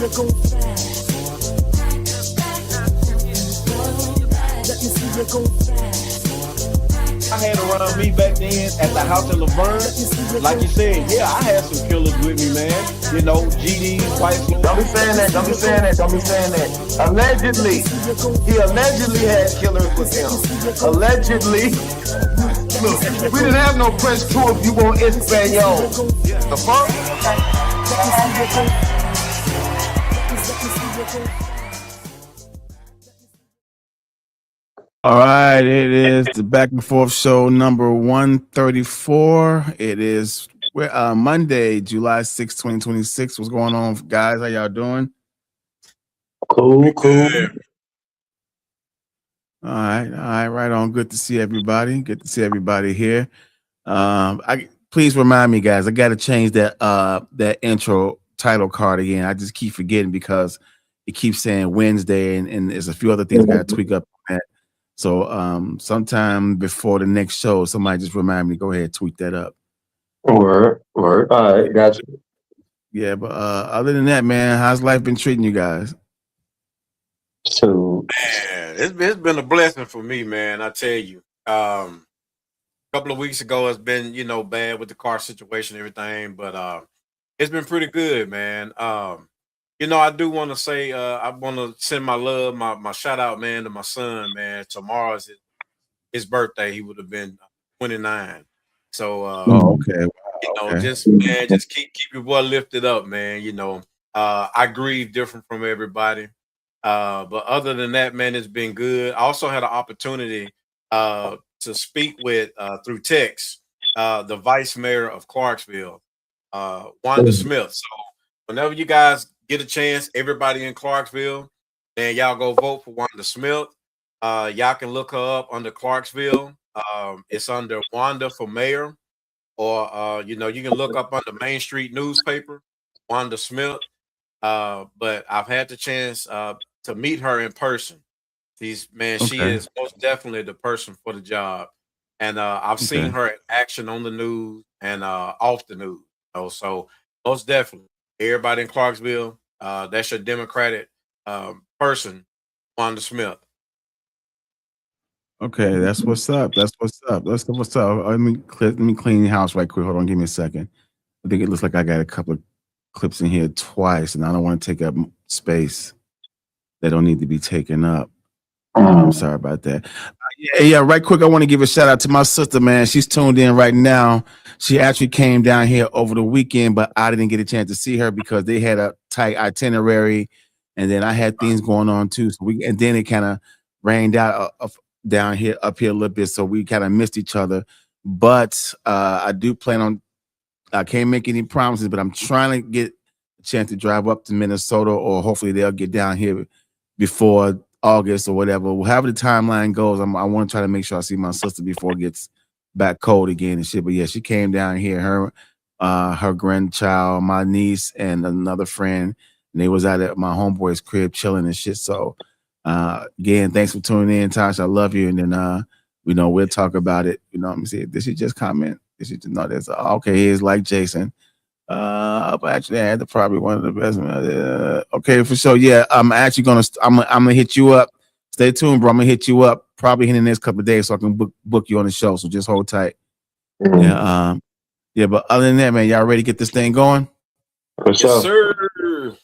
I had around me back then at the house in Laverne. Like you said, yeah, I had some killers with me, man. You know, GDs, White Floyd. Don't be saying that. Don't be saying that. Don't be saying that. Allegedly, he allegedly had killers with him. Allegedly. Look, we didn't have no French tour if you want Espanol. The fuck? All right, it is the Back and Forth show number 134. It is Monday, July 6, 2026. What's going on, guys? How y'all doing? Cool. All right, right on. Good to see everybody. Good to see everybody here. Please remind me, guys. I got to change that intro title card again. I just keep forgetting because it keeps saying Wednesday, and there's a few other things I got to tweak up on that. So sometime before the next show, somebody just remind me. Go ahead, tweet that up. Word. All right, gotcha. Yeah, but other than that, man, how's life been treating you guys? So, Man, it's been a blessing for me, man. I tell you. A couple of weeks ago, it's been bad with the car situation and everything, but it's been pretty good, man. I do want to say I want to send my love, my shout out, man, to my son, man. Tomorrow's his birthday. He would have been 29. So okay. Okay. just keep your boy lifted up, man. I grieve different from everybody. But other than that, man, it's been good. I also had an opportunity to speak with through text the vice mayor of Clarksville, Wanda Smith. So whenever you guys get a chance, everybody in Clarksville, and y'all go vote for Wanda Smith. Y'all can look her up under Clarksville. It's under Wanda for mayor, or you can look up under Main Street newspaper, Wanda Smith. But I've had the chance to meet her in person. She is most definitely the person for the job, and I've seen her in action on the news and off the news. So most definitely. Everybody in Clarksville, that's your Democratic person, Wanda Smith. Okay, that's what's up. That's what's up. Let me clean the house right quick. Hold on, give me a second. I think it looks like I got a couple of clips in here twice, and I don't want to take up space that don't need to be taken up. I'm sorry about that. Yeah, right quick, I want to give a shout out to my sister, man. She's tuned in right now. She actually came down here over the weekend, but I didn't get a chance to see her because they had a tight itinerary, and then I had things going on too. And then it kind of rained out down here, up here a little bit, so we kind of missed each other. But I do plan on. I can't make any promises, but I'm trying to get a chance to drive up to Minnesota, or hopefully they'll get down here before August or whatever. However the timeline goes, I want to try to make sure I see my sister before it gets back cold again and shit. But yeah, she came down here, her grandchild, my niece, and another friend, and they was out at my homeboy's crib chilling and shit. So again, thanks for tuning in, Tosh. I love you. And then we'll talk about it. Let me see. Did she just comment? Did she just know that's okay? He's like Jason. But actually, I had probably one of the best. Okay, for sure. Yeah, I'm actually I'm gonna hit you up. Stay tuned, bro. I'm gonna hit you up probably in the next couple of days so I can book you on the show. So just hold tight. Yeah. But other than that, man, y'all ready to get this thing going? Yes, sir.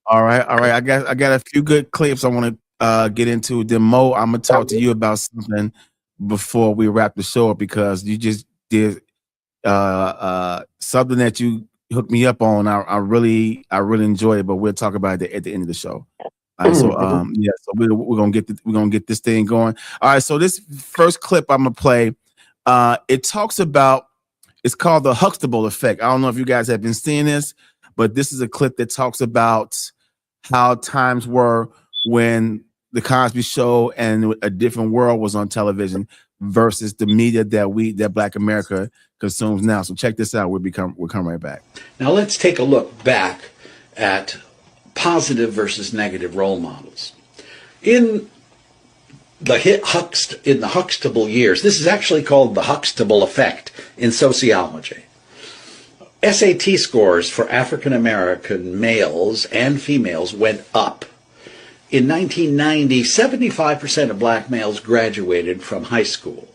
All right. I got a few good clips I want to get into. Then Mo, I'm gonna talk to you about something before we wrap the show up, because you just did something that you hooked me up on. I really enjoyed it, but we'll talk about it at the end of the show. All right, so so we're gonna get this thing going. All right, so this first clip I'm gonna play, it's called the HUXTIBLE effect. I don't know if you guys have been seeing this, but this is a clip that talks about how times were when the Cosby Show and A Different World was on television versus the media that Black America consumes now. So check this out. We'll come right back. Now let's take a look back at positive versus negative role models. In the HUXTIBLE years, this is actually called the HUXTIBLE effect in sociology. SAT scores for African American males and females went up. In 1990, 75% of black males graduated from high school.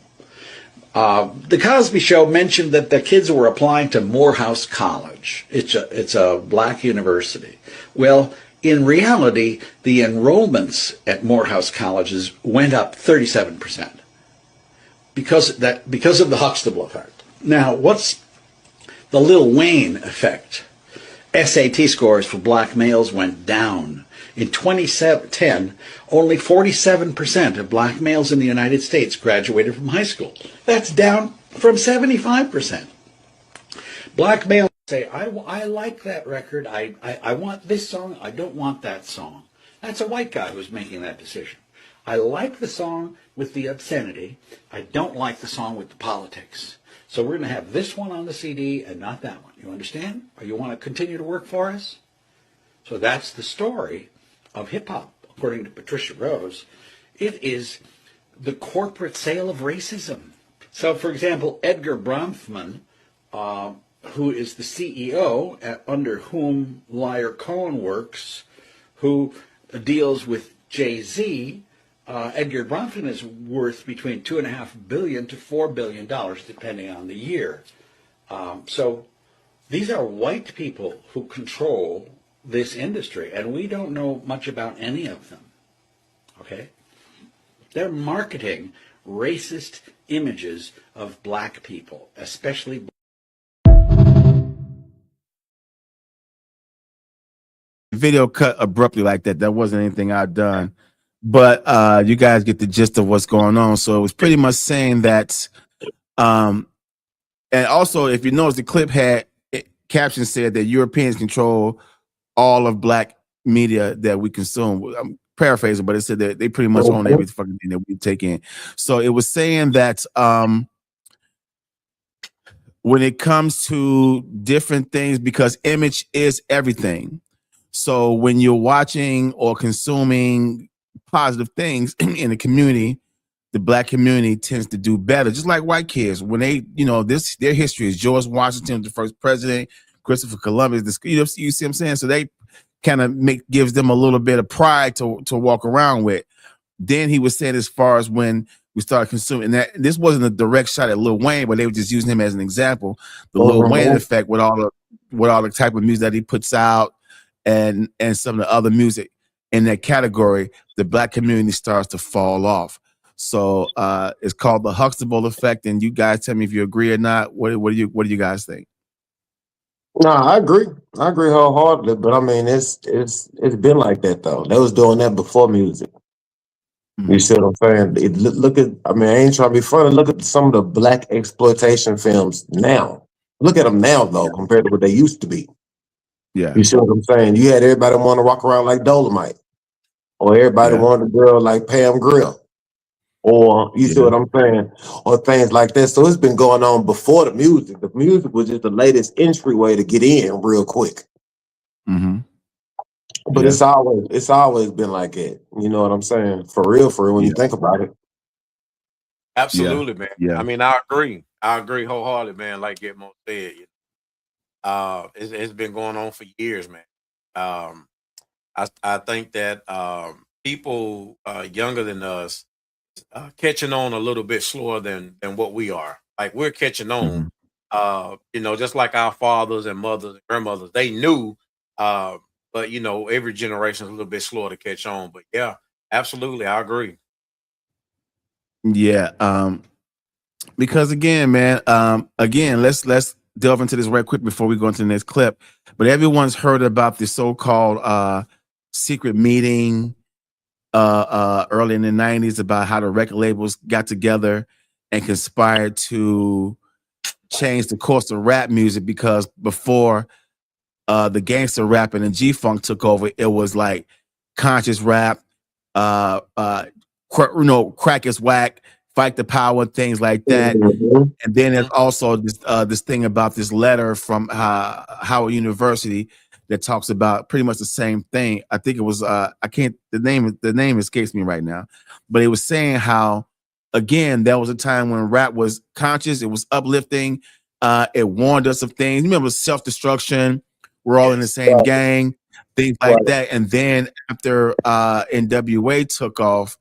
The Cosby Show mentioned that the kids were applying to Morehouse College. It's a black university. Well, in reality, the enrollments at Morehouse colleges went up 37% because of the Huxtable effect. Now, what's the Lil Wayne effect? SAT scores for black males went down. In 2010, only 47% of black males in the United States graduated from high school. That's down from 75%. Black males say, I like that record. I want this song. I don't want that song. That's a white guy who's making that decision. I like the song with the obscenity. I don't like the song with the politics. So we're going to have this one on the CD and not that one. You understand? Or you want to continue to work for us? So that's the story of hip-hop, according to Patricia Rose. It is the corporate sale of racism. So, for example, Edgar Bronfman, who is the CEO under whom Liar Cohen works, who deals with Jay-Z, Edgar Bronfman is worth between $2.5 billion to $4 billion, depending on the year. So these are white people who control this industry, and we don't know much about any of them. Okay? They're marketing racist images of black people, especially video cut abruptly like that. That wasn't anything I've done, but you guys get the gist of what's going on. So it was pretty much saying that, and also if you notice, the clip had caption said that Europeans control all of black media that we consume. I'm paraphrasing, but it said that they pretty much own every fucking thing that we take in. So it was saying that when it comes to different things, because image is everything. So when you're watching or consuming positive things in the community, the black community tends to do better. Just like white kids, when they, their history is George Washington, the first president, Christopher Columbus. You see what I'm saying? So they kind of gives them a little bit of pride to walk around with. Then he was saying, as far as when we started consuming, and that this wasn't a direct shot at Lil Wayne, but they were just using him as an example. The Lil Wayne effect with all the type of music that he puts out, and some of the other music in that category, the black community starts to fall off. So it's called the Huxtable effect. And you guys tell me if you agree or not. What do you guys think? No, I agree. I agree wholeheartedly. But I mean, it's been like that though. They was doing that before music. Mm-hmm. You see what I'm saying? Look at. I mean, I ain't trying to be funny. Look at some of the black exploitation films now. Look at them now though, compared to what they used to be. Yeah. You see what I'm saying? You had everybody want to walk around like Dolomite, or everybody wanted a girl like Pam Grill, or you see what I'm saying, or things like that. So it's been going on before the music. The music was just the latest entryway to get in real quick. Mm-hmm. But it's always been like it. You know what I'm saying? For real, when you think about it. Absolutely, man. Yeah. I mean, I agree wholeheartedly, man. Like Gitmo said, it's been going on for years, man. I think that people younger than us catching on a little bit slower than what we are. Like we're catching on, just like our fathers and mothers and grandmothers, they knew, but every generation is a little bit slower to catch on. But yeah, absolutely, I agree. Yeah, because again, man, let's delve into this right quick before we go into the next clip. But everyone's heard about the so-called secret meeting early in the 90s about how the record labels got together and conspired to change the course of rap music, because before the gangster rap and the G-Funk took over, it was like conscious rap, crack is whack, fight the power, things like that. And then there's also this thing about this letter from Howard University that talks about pretty much the same thing. I think it was the name escapes me right now, but it was saying how, again, there was a time when rap was conscious, it was uplifting, It warned us of things. Remember self-destruction. We're all in the same gang, things like that. And then after NWA took off,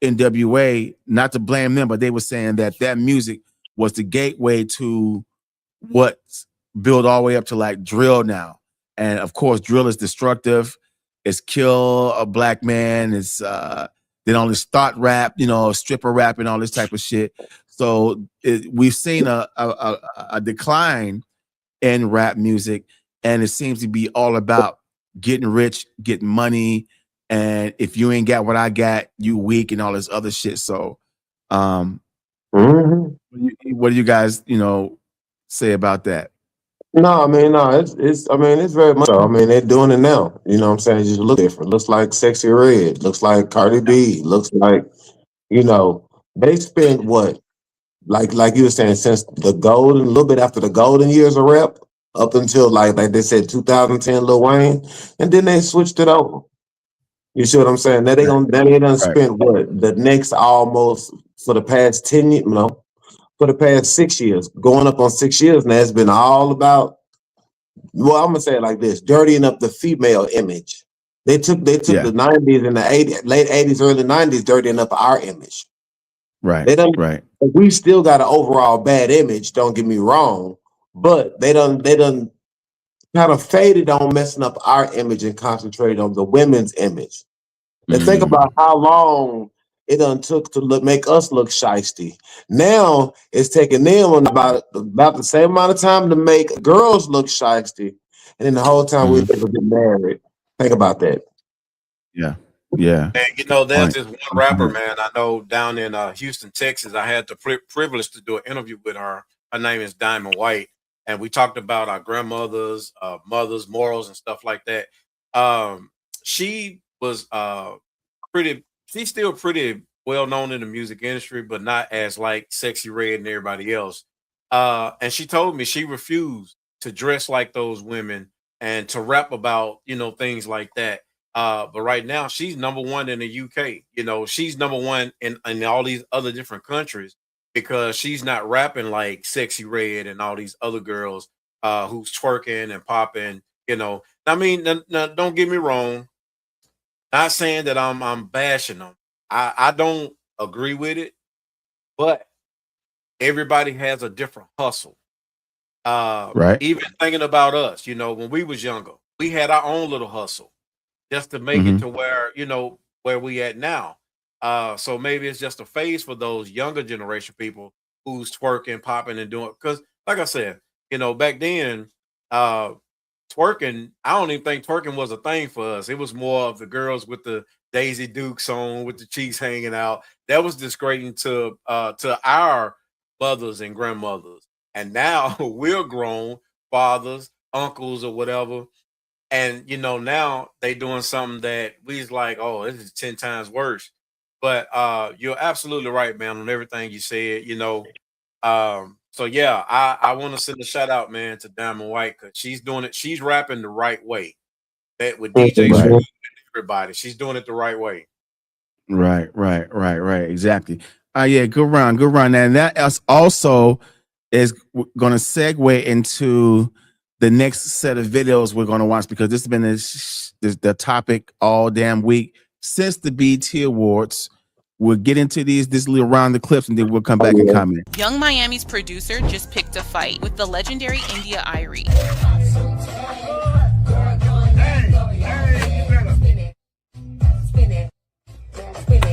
NWA, not to blame them, but they were saying that music was the gateway to what's built all the way up to like drill now. And of course, drill is destructive. It's kill a black man. It's then only start rap, stripper rap and all this type of shit. So we've seen a decline in rap music, and it seems to be all about getting rich, getting money, and if you ain't got what I got, you weak and all this other shit. So, what do you guys, say about that? No, it's very much so. I mean, they're doing it now. You know what I'm saying? It just look different. Looks like Sexy Red. Looks like Cardi B. Looks like, they spent what? Like you were saying, since a little bit after the golden years of rap, up until like they said 2010 Lil Wayne, and then they switched it over. You see what I'm saying? Now they done spent what the next almost for the past 10 years, for the past 6 years, going up on 6 years now. It's been all about, well, I'm gonna say it like this: dirtying up the female image. They took the 90s and the 80s, late 80s, early 90s, dirtying up our image. Right. We still got an overall bad image. Don't get me wrong, but they done kind of faded on messing up our image and concentrated on the women's image. And think about how long it done took to make us look shiesty. Now it's taking them about the same amount of time to make girls look shiesty, and then the whole time we never get married. Think about that. Yeah. And there's this one rapper, man, I know down in Houston, Texas. I had the privilege to do an interview with her. Her name is Diamond White, and we talked about our grandmothers, mothers, morals, and stuff like that. She was she's still pretty well known in the music industry, but not as like Sexy Red and everybody else. And she told me she refused to dress like those women and to rap about, things like that. But right now she's number one in the UK. She's number one in all these other different countries because she's not rapping like Sexy Red and all these other girls who's twerking and popping. I mean, don't get me wrong. Not saying that I'm bashing them. I don't agree with it, but everybody has a different hustle. Right. Even thinking about us, when we was younger, we had our own little hustle just to make it to where, where we at now. So maybe it's just a phase for those younger generation people who's twerking, popping, and doing. Because, like I said, back then, twerking, I don't even think twerking was a thing for us. It was more of the girls with the Daisy Dukes on, with the cheeks hanging out. That was disgrading to our mothers and grandmothers. And now we're grown fathers, uncles, or whatever. And now they doing something that we's like, oh, this is 10 times worse. But you're absolutely right, man, on everything you said. So yeah, I want to send a shout out, man, to Diamond White, because she's doing it. She's rapping the right way. That with DJ Smooth and everybody, she's doing it the right way. Right. Exactly. Yeah, good run. And that also is going to segue into the next set of videos we're going to watch, because this has been the topic all damn week since the BET Awards. We'll get into this little round of clips, and then we'll come back and comment. Young Miami's producer just picked a fight with the legendary India IRIE.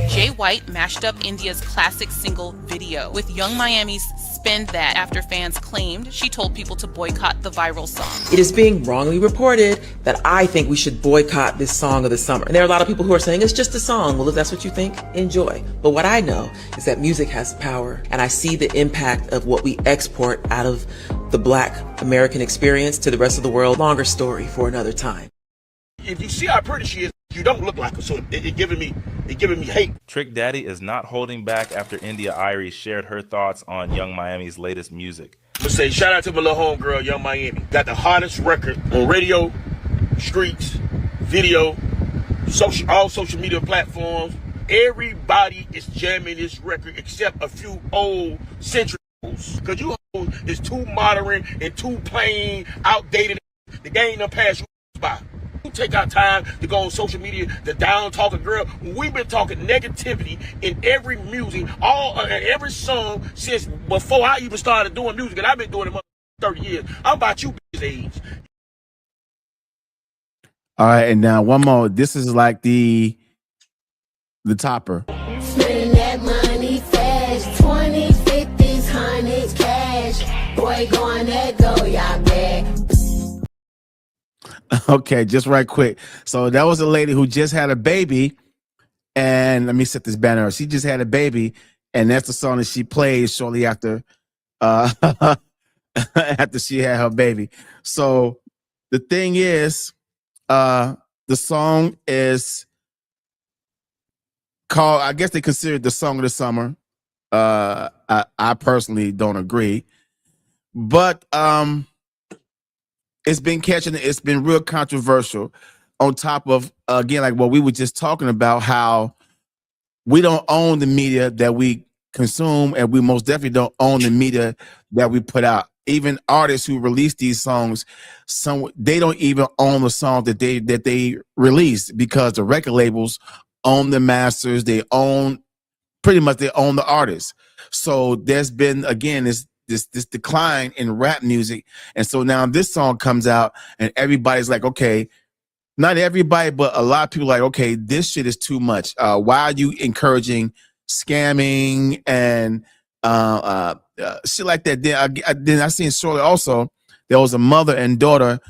Jay White mashed up India's classic single Video with Young Miami's Spend That after fans claimed she told people to boycott the viral song. It is being wrongly reported that I think we should boycott this song of the summer. And there are a lot of people who are saying it's just a song. Well, if that's what you think, enjoy. But what I know is that music has power, and I see the impact of what we export out of the Black American experience to the rest of the world. Longer story for another time. If you see how pretty she is, you don't look like her, so it giving me hate. Trick Daddy is not holding back after India IRIE shared her thoughts on Young Miami's latest music. I'm gonna say shout out to my little homegirl, Young Miami. Got the hottest record on radio, streets, video, all social media platforms. Everybody is jamming this record except a few old century hoes. Cause you is too modern and too plain, outdated. The game done passed you by. You take our time to go on social media, the down talking girl. We've been talking negativity in every music, every song since before I even started doing music, and I've been doing it 30 years. I'm about you bitches' age. All right, and now one more. This is like the topper. Spending that money fast, 20, 50s, 100s cash. Boy, going that go, y'all back. Okay, just right quick. So that was a lady who just had a baby, and let me set this banner. She just had a baby, and that's the song that she played shortly after after she had her baby. So the thing is, the song is called, I guess they consider it the song of the summer. I personally don't agree, but it's been it's been real controversial. On top of, again, like what we were just talking about, how we don't own the media that we consume, and we most definitely don't own the media that we put out. Even artists who release these songs, they don't even own the song that they release, because the record labels own the masters. They own they own the artists. So there's been, again, this decline in rap music, and so now this song comes out, and everybody's like, okay. Not everybody, but a lot of people like, okay, this shit is too much. Why are you encouraging scamming and shit like that? Then I seen shortly also, there was a mother and daughter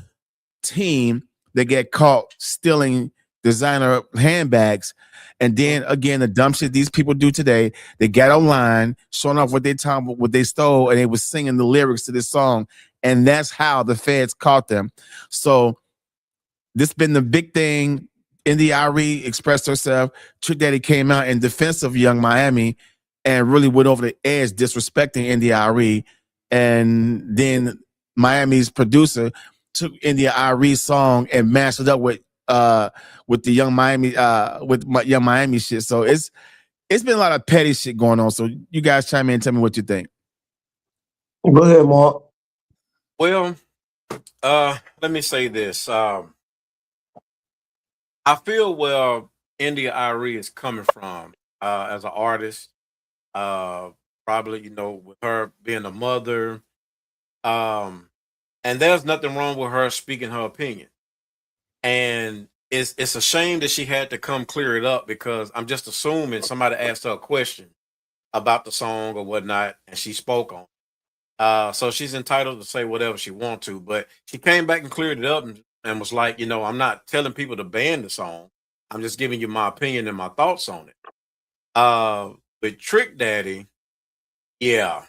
team that get caught stealing designer handbags. And then again, the dumb shit these people do today, they got online, showing off what they stole, and they was singing the lyrics to this song. And that's how the feds caught them. So this been the big thing. Indie IRIE expressed herself. Trick Daddy came out in defense of Young Miami and really went over the edge, disrespecting Indie IRIE. And then Miami's producer took Indie IRIE's song and mashed it up with the Young Miami Young Miami shit. So it's been a lot of petty shit going on. So you guys chime in and tell me what you think. Go ahead, Mark. Well, let me say this. I feel where India IRIE is coming from as an artist. Probably, with her being a mother. And there's nothing wrong with her speaking her opinion. And it's a shame that she had to come clear it up, because I'm just assuming somebody asked her a question about the song or whatnot, and she spoke on it. So she's entitled to say whatever she wants to, but she came back and cleared it up and was like, I'm not telling people to ban the song. I'm just giving you my opinion and my thoughts on it. With Trick Daddy, yeah,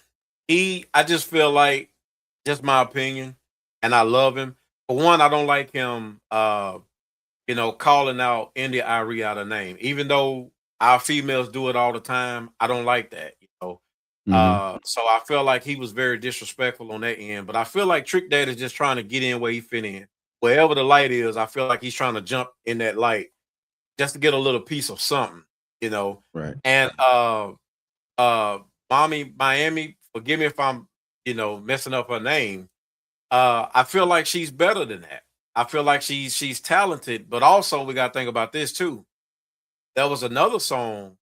I just feel like, just my opinion, and I love him. For one, I don't like him, calling out India IRIE out of name, even though our females do it all the time. I don't like that, So I feel like he was very disrespectful on that end, but I feel like Trick Daddy is just trying to get in where he fit in. Wherever the light is, I feel like he's trying to jump in that light just to get a little piece of something, Right. And Mommy Miami, forgive me if I'm, messing up her name. I feel like she's better than that. I feel like she's talented, but also we got to think about this too. There was another song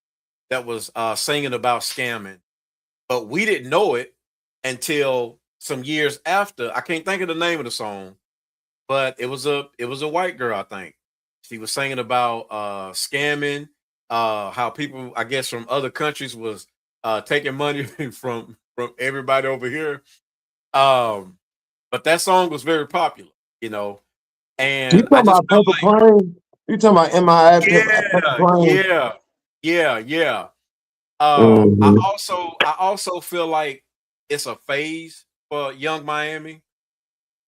that was singing about scamming, but we didn't know it until some years after. I can't think of the name of the song, but it was a white girl, I think. She was singing about scamming, how people, I guess, from other countries was taking money from everybody over here. But that song was very popular, and You talking about Purple Plain? You talking about MIA? Yeah. I also feel like it's a phase for Young Miami,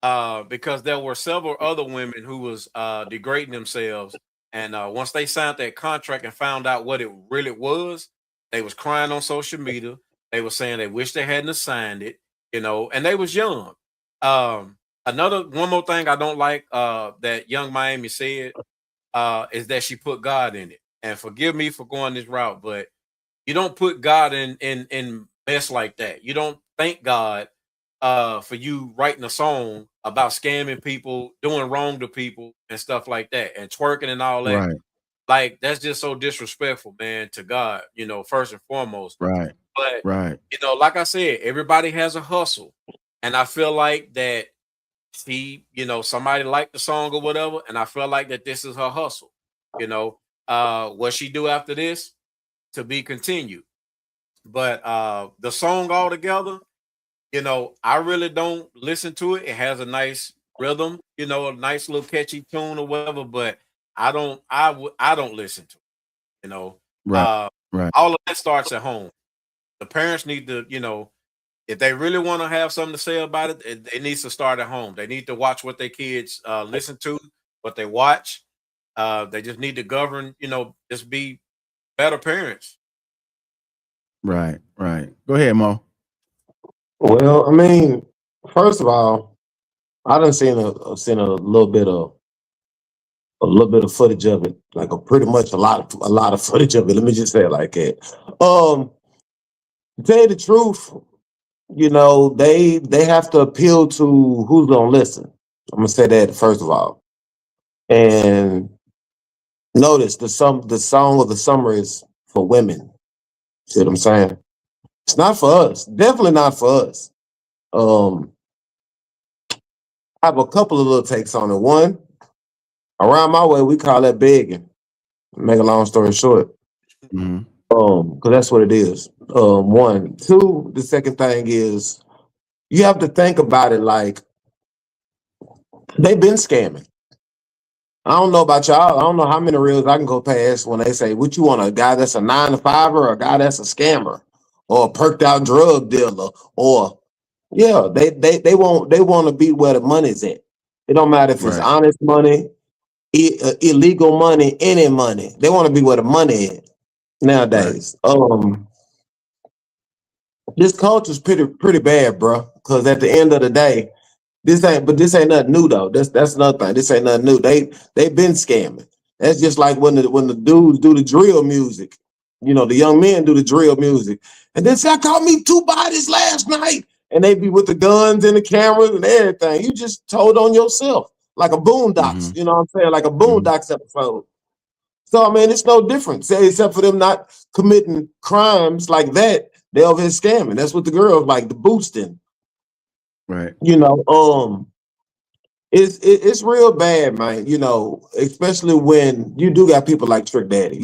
because there were several other women who was degrading themselves, and once they signed that contract and found out what it really was, they was crying on social media. They were saying they wish they hadn't signed it, and they was young. One more thing I don't like that Young Miami said is that she put God in it. And forgive me for going this route, but you don't put God in mess like that. You don't thank God for you writing a song about scamming people, doing wrong to people and stuff like that, and twerking and all that. Right. Like, that's just so disrespectful, man, to God, first and foremost. Right. But, Right. like I said, everybody has a hustle. And I feel like that somebody liked the song or whatever, and I feel like that this is her hustle. What she do after this to be continued. But the song altogether, I really don't listen to it. It has a nice rhythm, a nice little catchy tune or whatever, but I don't listen to it, Right. Right. all of that starts at home. The parents need to, if they really want to have something to say about it needs to start at home. They need to watch what their kids listen to, what they watch. They just need to govern, just be better parents. Right. Right. Go ahead, Mo. Well, I mean, first of all, I done seen a little bit of footage of it, like pretty much a lot of footage of it. Let me just say it like that. To tell you the truth, they have to appeal to who's gonna listen. I'm gonna say that first of all. And notice the song of the summer is for women. See what I'm saying? It's not for us. Definitely not for us. I have a couple of little takes on it. One, around my way, we call that begging. Make a long story short. Mhm. Because that's what it is. One. Two, the second thing is you have to think about it like they've been scamming. I don't know about y'all. I don't know how many reels I can go past when they say, what you want, a guy that's a 9-to-5 or a guy that's a scammer or a perked out drug dealer or yeah, they want to be where the money's at. It don't matter if it's Right. honest money, illegal money, any money. They want to be where the money is nowadays. This culture's pretty bad, bro. Because at the end of the day, this ain't nothing new though. That's another thing. This ain't nothing new. They've been scamming. That's just like when the dudes do the drill music. The young men do the drill music, and then say, "I caught me 2 bodies last night," and they be with the guns and the cameras and everything. You just told on yourself like a Boondocks. Mhm. You know what I'm saying? Like a Mhm. Boondocks episode. So I mean, it's no different. Say except for them not committing crimes like that. They over here scamming. That's what the girls like, the boosting. Right. It's real bad, man. Especially when you do got people like Trick Daddy.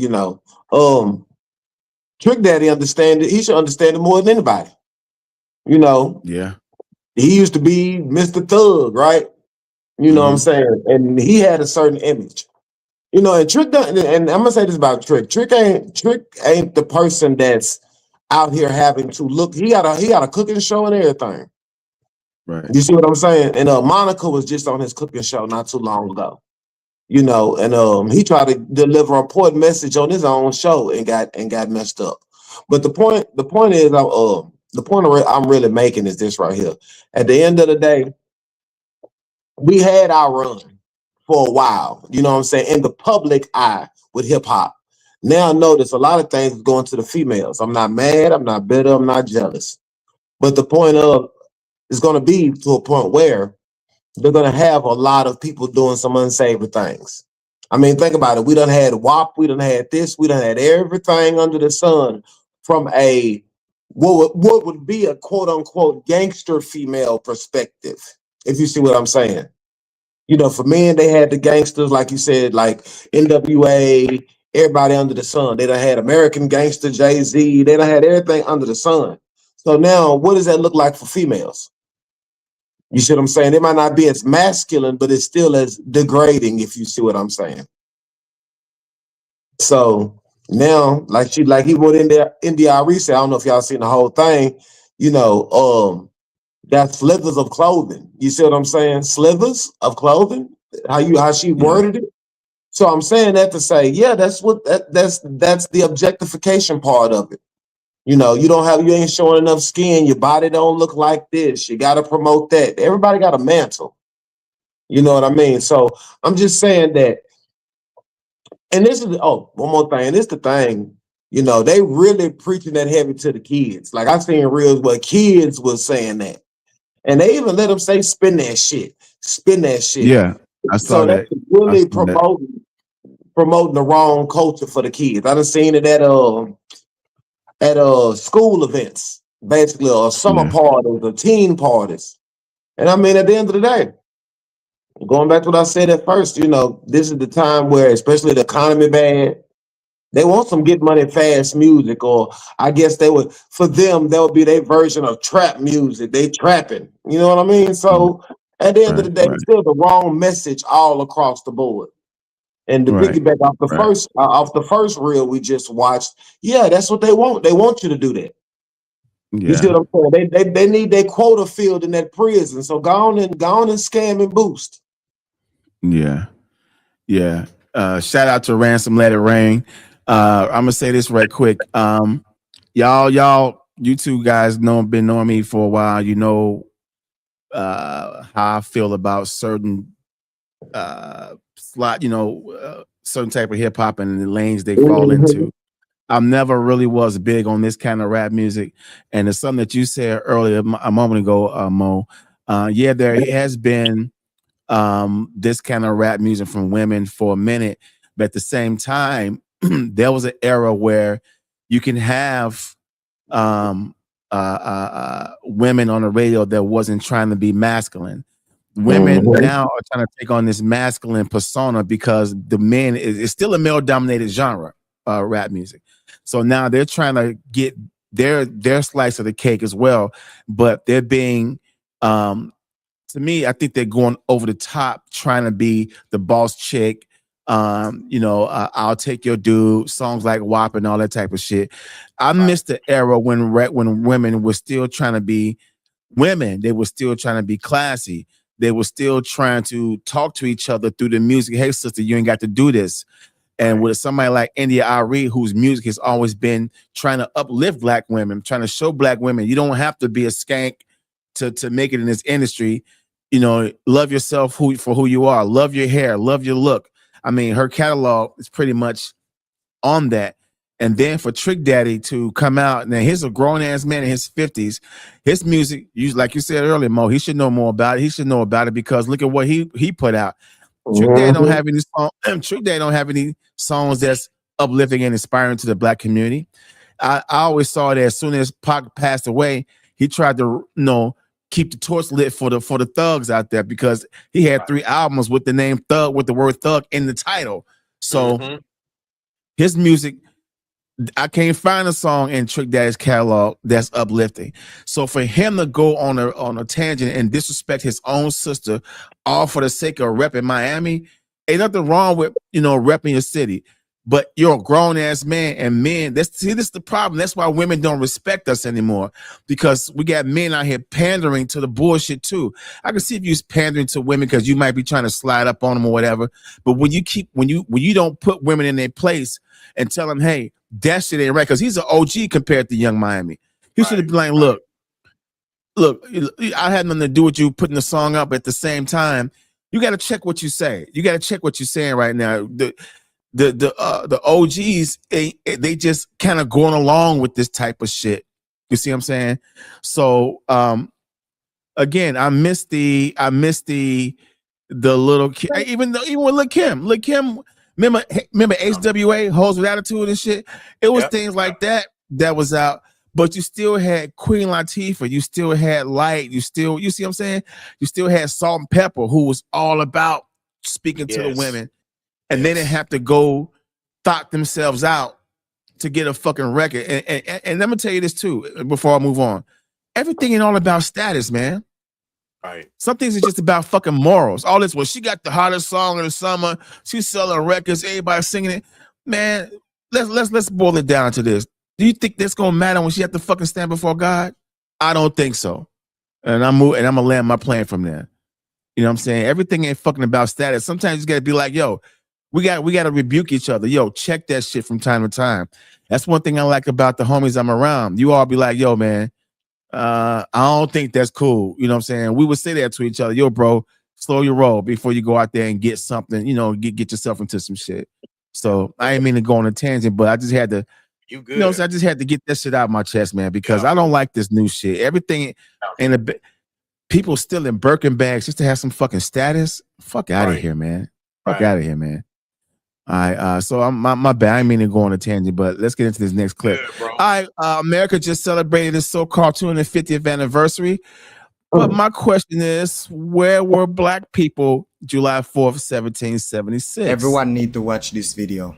Trick Daddy understand it. He should understand it more than anybody. Yeah. He used to be Mr. Thug, right? You know what I'm saying? And he had a certain image. And and I'm gonna say this about Trick. Trick ain't the person that's out here having to look. He got a cooking show and everything. Right. You see what I'm saying? And Monica was just on his cooking show not too long ago. And he tried to deliver a important message on his own show and got messed up. But the point is, the point I'm really making is this right here. At the end of the day, we had our run for a while, you know what I'm saying, in the public eye with hip hop. Now notice a lot of things going to the females. I'm not mad, I'm not bitter, I'm not jealous. But the point of is going to be to a point where they're going to have a lot of people doing some unsavory things. I mean, think about it. We done had WAP, we done had this, we done had everything under the sun from what would be a quote unquote gangster female perspective, if you see what I'm saying. For men, they had the gangsters, like you said, like NWA, everybody under the sun. They done had American Gangster, Jay-Z. They done had everything under the sun. So now, what does that look like for females? You see what I'm saying? It might not be as masculine, but it's still as degrading, if you see what I'm saying. So now, like he went in there, IRIE said, I don't know if y'all seen the whole thing, that's slithers of clothing. You see what I'm saying? Slithers of clothing. How she worded it. So I'm saying that to say, yeah, that's the objectification part of it. You ain't showing enough skin. Your body don't look like this. You got to promote that. Everybody got a mantle. You know what I mean? So I'm just saying that. And this is one more thing. And this the thing. They really preaching that heavy to the kids. Like I seen reels where kids was saying that. And they even let them say spin that shit. Spin that shit. Yeah, I saw So that's that. really promoting the wrong culture for the kids. I done seen it at school events, basically, or summer parties or teen parties. And I mean, at the end of the day, going back to what I said at first, you know, this is the time where, especially the economy bad, they want some get money fast music, or I guess for them, that would be their version of trap music. They trapping, you know what I mean? So at the end of the day, it's still the wrong message all across the board. And to piggyback off the first reel we just watched, yeah, that's what they want. They want you to do that. Yeah. You see what I'm saying? They need their quota filled in that prison. So go on and scam and boost. Yeah. Yeah. Shout out to Ransom Let It Rain. I'm gonna say this right quick. Y'all, you two guys been knowing me for a while. You know how I feel about certain certain type of hip hop and the lanes they fall into. I never really was big on this kind of rap music, and it's something that you said earlier a moment ago, Mo. Yeah, there has been this kind of rap music from women for a minute, but at the same time, there was an era where you can have women on the radio that wasn't trying to be masculine. Women now are trying to take on this masculine persona because the men is still a male dominated genre, rap music. So now they're trying to get their slice of the cake as well, but they're being to me, I think they're going over the top, trying to be the boss chick. I'll take your dude, songs like WAP and all that type of shit. I missed the era when women were still trying to be women. They were still trying to be classy. They were still trying to talk to each other through the music. Hey, sister, you ain't got to do this. And with somebody like India IRIE, whose music has always been trying to uplift black women, trying to show black women you don't have to be a skank to make it in this industry. You know, love yourself for who you are. Love your hair. Love your look. I mean, her catalog is pretty much on that. And then for Trick Daddy to come out, now he's a grown ass man in his 50s. His music, like you said earlier, Mo, he should know more about it. He should know about it because look at what he put out. Trick Daddy don't have any Trick Daddy don't have any songs that's uplifting and inspiring to the black community. I always saw that as soon as Pac passed away, he tried to keep the torch lit for the thugs out there because he had 3 albums with the name Thug, with the word thug in the title. So his music, I can't find a song in Trick Daddy's catalog that's uplifting. So for him to go on a tangent and disrespect his own sister, all for the sake of repping Miami, ain't nothing wrong with repping your city. But you're a grown ass man, and men, this is the problem. That's why women don't respect us anymore, because we got men out here pandering to the bullshit too. I can see if you're pandering to women because you might be trying to slide up on them or whatever. But when you don't put women in their place and tell them, hey, that shit ain't right, because he's an OG compared to Young Miami. He should have been like, look, I had nothing to do with you putting the song up. At the same time, you got to check what you say. You got to check what you're saying right now. The OGs, they just kind of going along with this type of shit. You see what I'm saying? So again, I miss the little kid, even with Lil Kim. Remember HWA, Hoes with Attitude and shit. It was things like that was out, but you still had Queen Latifah, you still had Light, you see what I'm saying? You still had Salt and Pepper, who was all about speaking to the women. And they didn't have to go thought themselves out to get a fucking record. And let me tell you this too, before I move on. Everything ain't all about status, man. Right. Some things are just about fucking morals. All this, well, she got the hottest song in the summer. She's selling records. Everybody singing it. Man, let's boil it down to this. Do you think that's gonna matter when she have to fucking stand before God? I don't think so. And I'm gonna land my plane from there. You know what I'm saying? Everything ain't fucking about status. Sometimes you gotta be like, yo, we got to rebuke each other. Yo, check that shit from time to time. That's one thing I like about the homies I'm around. You all be like, yo, man, I don't think that's cool. You know what I'm saying? We would say that to each other. Yo, bro, slow your roll before you go out there and get something, get yourself into some shit. So I ain't mean to go on a tangent, but I just had to, so I just had to get that shit out of my chest, man, because I don't like this new shit. Everything in a bit. people still in Birkin bags just to have some fucking status. Fuck out of here, man. Fuck out of here, man. All right, so I'm my bad. I didn't mean to go on a tangent, but let's get into this next clip. All right, America just celebrated its so-called 250th anniversary. But my question is, where were black people July 4th, 1776? Everyone need to watch this video.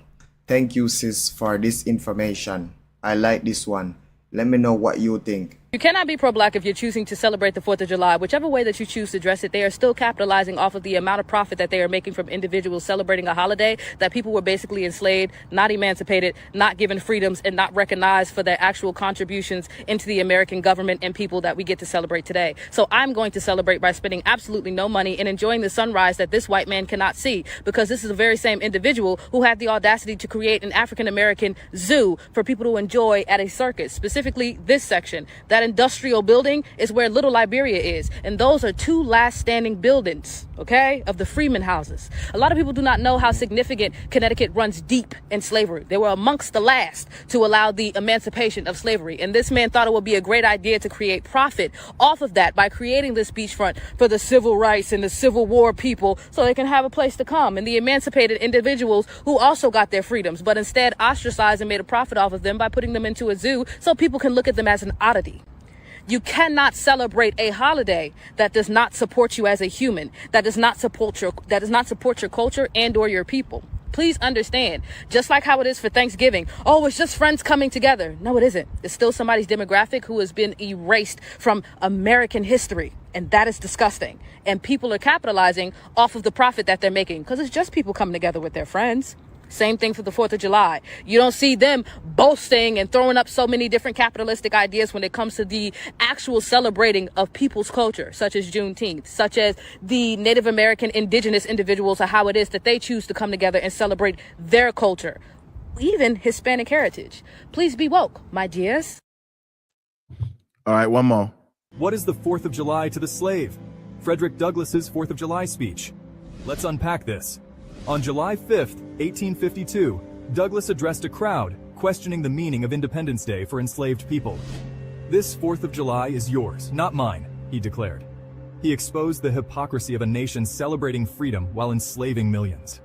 Thank you, sis, for this information. I like this one. Let me know what you think. You cannot be pro-black if you're choosing to celebrate the 4th of July. Whichever way that you choose to dress it, they are still capitalizing off of the amount of profit that they are making from individuals celebrating a holiday that people were basically enslaved, not emancipated, not given freedoms, and not recognized for their actual contributions into the American government and people that we get to celebrate today. So I'm going to celebrate by spending absolutely no money and enjoying the sunrise that this white man cannot see, because this is the very same individual who had the audacity to create an African-American zoo for people to enjoy at a circus, specifically this section. That industrial building is where Little Liberia is, and those are 2 last standing buildings, okay, of the Freeman houses. A lot of people do not know how significant Connecticut runs deep in slavery. They were amongst the last to allow the emancipation of slavery, and this man thought it would be a great idea to create profit off of that by creating this beachfront for the civil rights and the Civil War people so they can have a place to come, and the emancipated individuals who also got their freedoms, but instead ostracized and made a profit off of them by putting them into a zoo so people can look at them as an oddity. You cannot celebrate a holiday that does not support you as a human, that does not support your culture and or your people. Please understand, just like how it is for Thanksgiving, oh, it's just friends coming together. No, it isn't. It's still somebody's demographic who has been erased from American history, and that is disgusting. And people are capitalizing off of the profit that they're making because it's just people coming together with their friends. Same thing for the 4th of July. You don't see them boasting and throwing up so many different capitalistic ideas when it comes to the actual celebrating of people's culture, such as Juneteenth, such as the Native American indigenous individuals, or how it is that they choose to come together and celebrate their culture, even Hispanic heritage. Please be woke, my dears. All right, one more. What is the 4th of July to the slave? Frederick Douglass's 4th of July speech. Let's unpack this. On July 5th, 1852, Douglass addressed a crowd, questioning the meaning of Independence Day for enslaved people. This 4th of July is yours, not mine, he declared. He exposed the hypocrisy of a nation celebrating freedom while enslaving millions.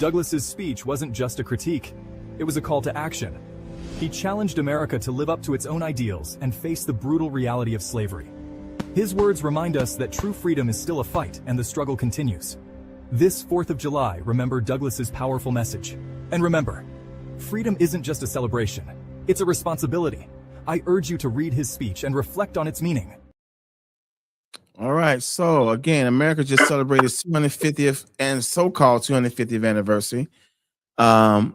Douglass's speech wasn't just a critique, it was a call to action. He challenged America to live up to its own ideals and face the brutal reality of slavery. His words remind us that true freedom is still a fight and the struggle continues. This 4th of July, remember Douglass's powerful message. And remember, freedom isn't just a celebration, it's a responsibility. I urge you to read his speech and reflect on its meaning. All right, so again, America just celebrated 250th and so-called 250th anniversary. The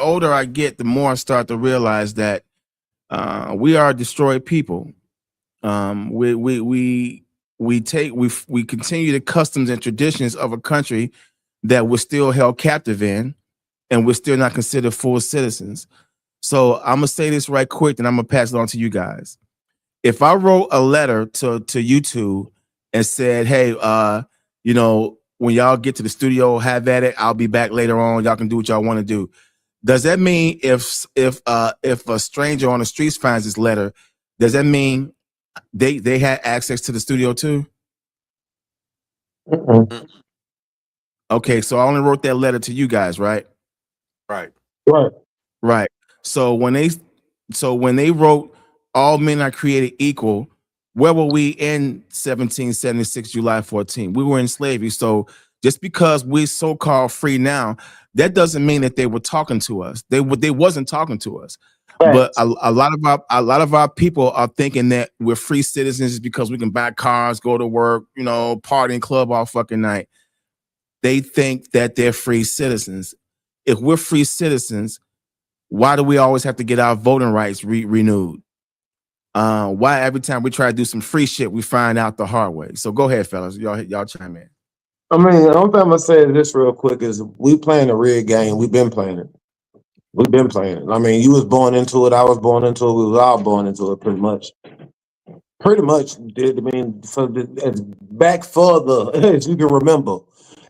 older I get, the more I start to realize that we are destroyed people. We continue the customs and traditions of a country that we're still held captive in, and we're still not considered full citizens. So I'm gonna say this right quick, and I'm gonna pass it on to you guys. If I wrote a letter to you two and said, hey, when y'all get to the studio, have at it, I'll be back later on, y'all can do what y'all want to do. Does that mean if a stranger on the streets finds this letter, does that mean they had access to the studio too? Okay, so I only wrote that letter to you guys, right? Right. So when they wrote all men are created equal, where were we in 1776 July 14? We were in slavery. So just because we're so-called free now, that doesn't mean that they were talking to us. They wasn't talking to us. But a lot of our people are thinking that we're free citizens because we can buy cars, go to work, party and club all fucking night. They think that they're free citizens. If we're free citizens, why do we always have to get our voting rights renewed? Why every time we try to do some free shit, we find out the hard way? So go ahead, fellas. Y'all chime in. I mean, the only thing I'm gonna say this real quick is we playing a rigged game. We've been playing it. I mean, you was born into it. I was born into it. We was all born into it, pretty much. I mean, as back further as you can remember.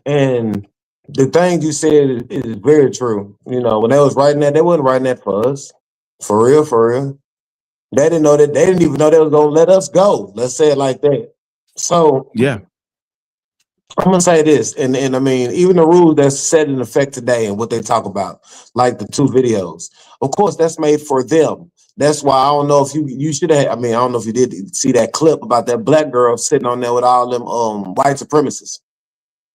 And the thing you said is very true. When they was writing that, they wasn't writing that for us. For real, for real. They didn't know that. They didn't even know they was gonna let us go. Let's say it like that. So Yeah. I'm gonna say this, and I mean, even the rules that's set in effect today and what they talk about, like the 2 videos. Of course, that's made for them. That's why I don't know if you should have. I mean, I don't know if you did see that clip about that black girl sitting on there with all them white supremacists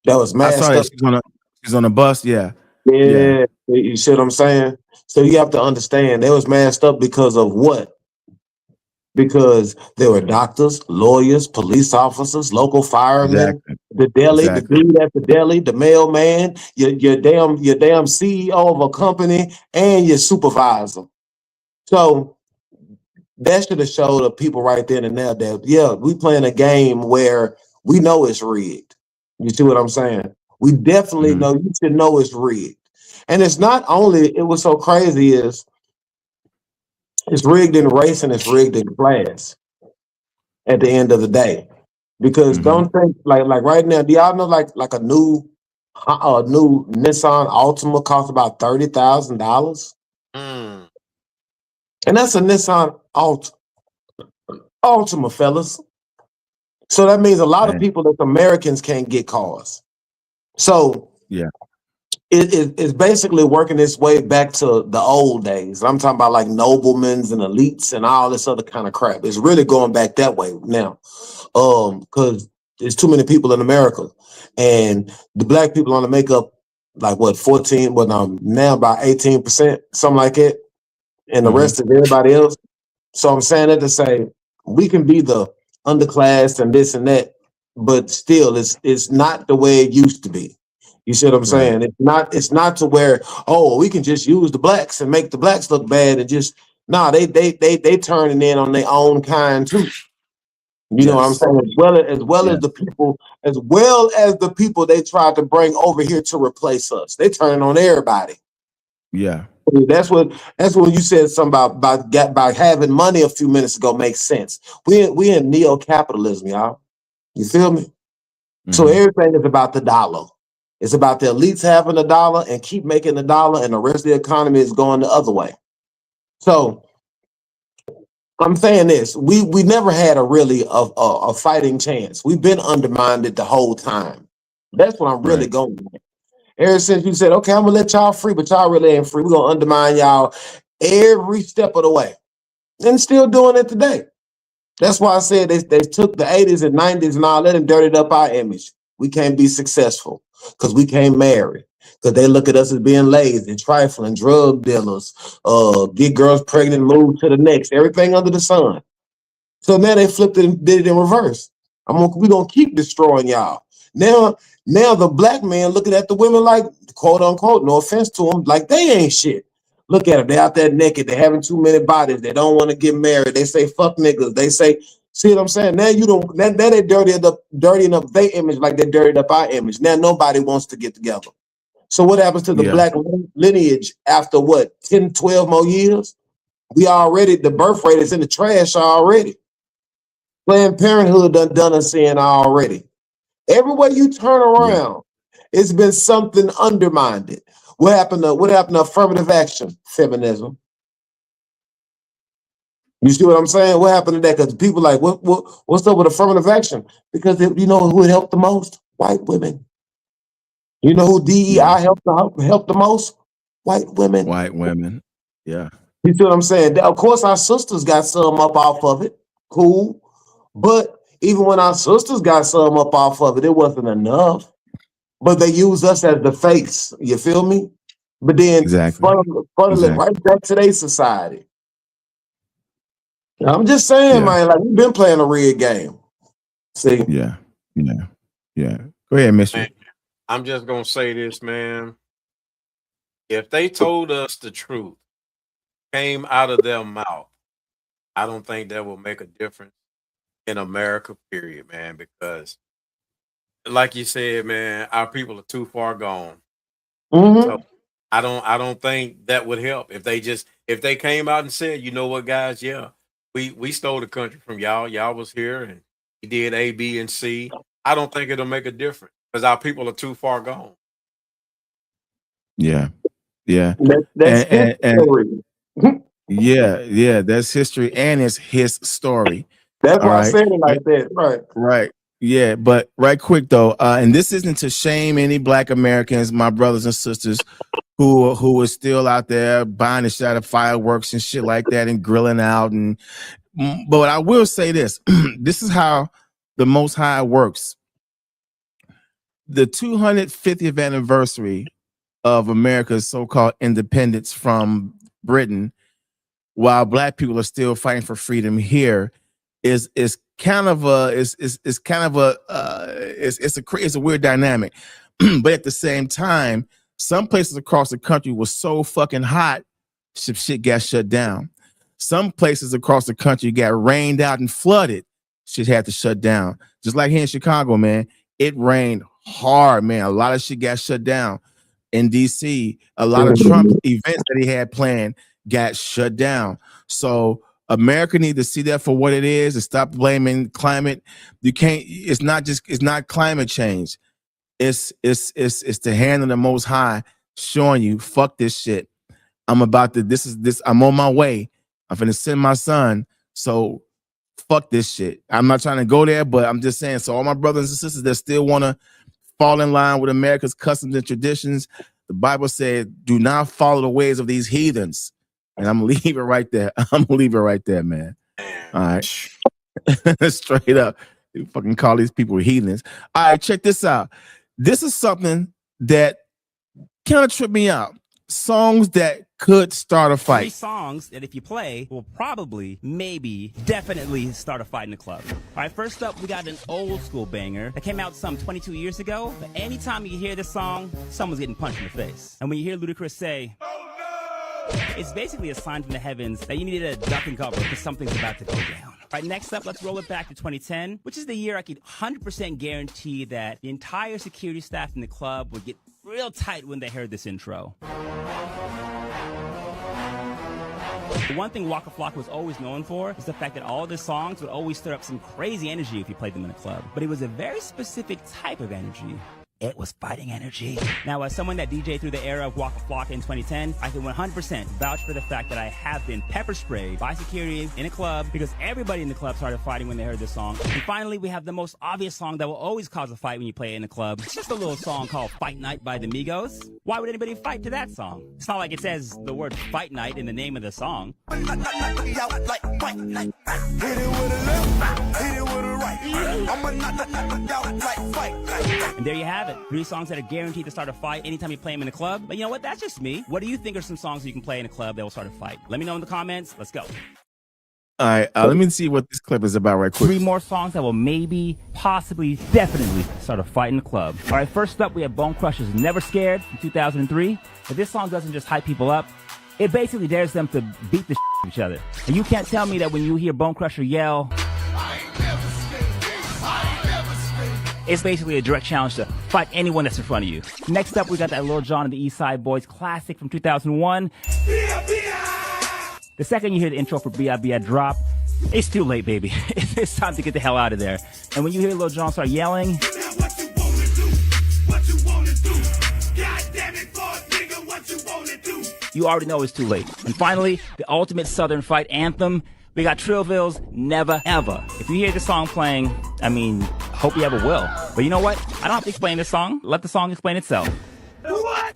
that was I saw masked it. up. She's on a bus. Yeah. Yeah. Yeah, you see what I'm saying? So you have to understand they was masked up because of what? Because there were doctors, lawyers, police officers, local firemen, Exactly. the deli, the Exactly. dude at the deli, the mailman, your damn CEO of a company, and your supervisor. So that should have showed the people right then and there that we playing a game where we know it's rigged. You see what I'm saying? We definitely know. You should know it's rigged, and it's not only. It was so crazy is it's rigged in race and it's rigged in class. At the end of the day, because don't think like right now. Do y'all know like a new Nissan Altima costs about $30,000, Mm. and that's a Nissan Altima, fellas. So that means a lot of people that's Americans can't get cars. So Yeah. it's basically working its way back to the old days. I'm talking about like noblemen's and elites and all this other kind of crap. It's really going back that way now. Because there's too many people in America, and the black people only make up like what 14, but now about 18%, something like it, and the rest is everybody else. So I'm saying that to say we can be the underclass and this and that, but still, it's not the way it used to be. You see what I'm saying? It's not to where we can just use the blacks and make the blacks look bad and just they turning in on their own kind too. You know what I'm saying? As well as the people they tried to bring over here to replace us. They turning on everybody. Yeah. That's what you said something about having money a few minutes ago makes sense. We in neo-capitalism, y'all. You feel me? So everything is about the dollar. It's about the elites having a dollar and keep making the dollar, and the rest of the economy is going the other way. So I'm saying this: we never had a fighting chance. We've been undermined the whole time. That's what I'm really going at. Ever since you said, "Okay, I'm gonna let y'all free," but y'all really ain't free. We're gonna undermine y'all every step of the way, and still doing it today. That's why I said they took the 80s and 90s and all that and dirtied up our image. We can't be successful because we can't marry. Because they look at us as being lazy, trifling, drug dealers, get girls pregnant, move to the next, everything under the sun. So now they flipped it and did it in reverse. We're gonna keep destroying y'all. Now the black man looking at the women like, quote unquote, no offense to them, like they ain't shit. Look at them, they out there naked, they having too many bodies, they don't want to get married, they say fuck niggas, they say, see what I'm saying? Now you don't now they dirtying up their image like they dirtied up our image. Now nobody wants to get together. So what happens to the black lineage after what, 10, 12 more years? The birth rate is in the trash already. Planned Parenthood done us in already. Everywhere you turn around, it's been something undermined. What happened to affirmative action? Feminism. You see what I'm saying? What happened to that? Because people like, what's up with affirmative action? Because you know who it helped the most? White women. You know who DEI helped the most? White women. White women. Yeah. You see what I'm saying? Of course, our sisters got some up off of it. Cool. But even when our sisters got some up off of it, it wasn't enough. But they used us as the face. You feel me? But then funnel it right back to their society. I'm just saying, man, like we've been playing a rigged game. See? Yeah. Go ahead, Mister. Man, I'm just gonna say this, man. If they told us the truth, came out of their mouth, I don't think that will make a difference in America, period, man, because like you said, man, our people are too far gone. So I don't think that would help if they came out and said, you know what, guys, we stole the country from y'all. Y'all was here and we did A, B, and C. I don't think it'll make a difference because our people are too far gone. Yeah. That's and Yeah, that's history and it's his story. That's All why I right. said it like that. Right. Right. Yeah, but right quick though, and this isn't to shame any Black Americans, my brothers and sisters, who are still out there buying a shot of fireworks and shit like that and grilling out but I will say this. This is how the Most High works. The 250th anniversary of America's so-called independence from Britain, while Black people are still fighting for freedom here, is kind of a it's a weird dynamic. But at the same time, some places across the country was so fucking hot, shit got shut down. Some places across the country got rained out and flooded, shit had to shut down. Just like here in Chicago, man, it rained hard, man. A lot of shit got shut down. In DC, a lot of Trump events that he had planned got shut down. So America needs to see that for what it is and stop blaming climate. You can't. It's not climate change. It's the hand of the Most High showing you, fuck this shit. I'm about to. I'm on my way. I'm finna send my son. So fuck this shit. I'm not trying to go there, but I'm just saying. So all my brothers and sisters that still want to fall in line with America's customs and traditions, the Bible said, do not follow the ways of these heathens. And I'm gonna leave it right there. I'm gonna leave it right there, man. All right. Straight up. You fucking call these people heathens. All right, check this out. This is something that kind of tripped me out. Songs that could start a fight. 3 songs that if you play will probably, maybe, definitely start a fight in the club. All right, first up, we got an old school banger that came out some 22 years ago. But anytime you hear this song, someone's getting punched in the face. And when you hear Ludacris say, "Oh no!" it's basically a sign from the heavens that you needed a duck and cover because something's about to go down. All right, next up, let's roll it back to 2010, which is the year I could 100% guarantee that the entire security staff in the club would get real tight when they heard this intro. The one thing Waka Flocka was always known for was the fact that all of the songs would always stir up some crazy energy if you played them in a club. But it was a very specific type of energy. It was fighting energy. Now, as someone that DJed through the era of Waka Flocka in 2010, I can 100% vouch for the fact that I have been pepper sprayed by security in a club because everybody in the club started fighting when they heard this song. And finally, we have the most obvious song that will always cause a fight when you play it in a club. It's just a little song called Fight Night by the Migos. Why would anybody fight to that song? It's not like it says the word Fight Night in the name of the song. Hit it with a left, hit it with a right. I'ma knock out like fight. And there you have it. 3 songs that are guaranteed to start a fight anytime you play them in a club. But you know what? That's just me. What do you think are some songs you can play in a club that will start a fight? Let me know in the comments. Let's go. All right, let me see what this clip is about right quick. 3 more songs that will maybe, possibly, definitely start a fight in the club. All right, first up, we have Bone Crusher's Never Scared from 2003. But this song doesn't just hype people up. It basically dares them to beat the shit out of each other. And you can't tell me that when you hear Bone Crusher yell, it's basically a direct challenge to fight anyone that's in front of you. Next up, we got that Lil Jon and the East Side Boys classic from 2001. The second you hear the intro for B.I.B.I. drop, it's too late, baby. It's time to get the hell out of there. And when you hear Lil Jon start yelling, you already know it's too late. And finally, the ultimate Southern fight anthem, we got Trillville's Never Ever. If you hear this song playing, I mean, hope you ever will. But you know what? I don't have to explain this song. Let the song explain itself. What?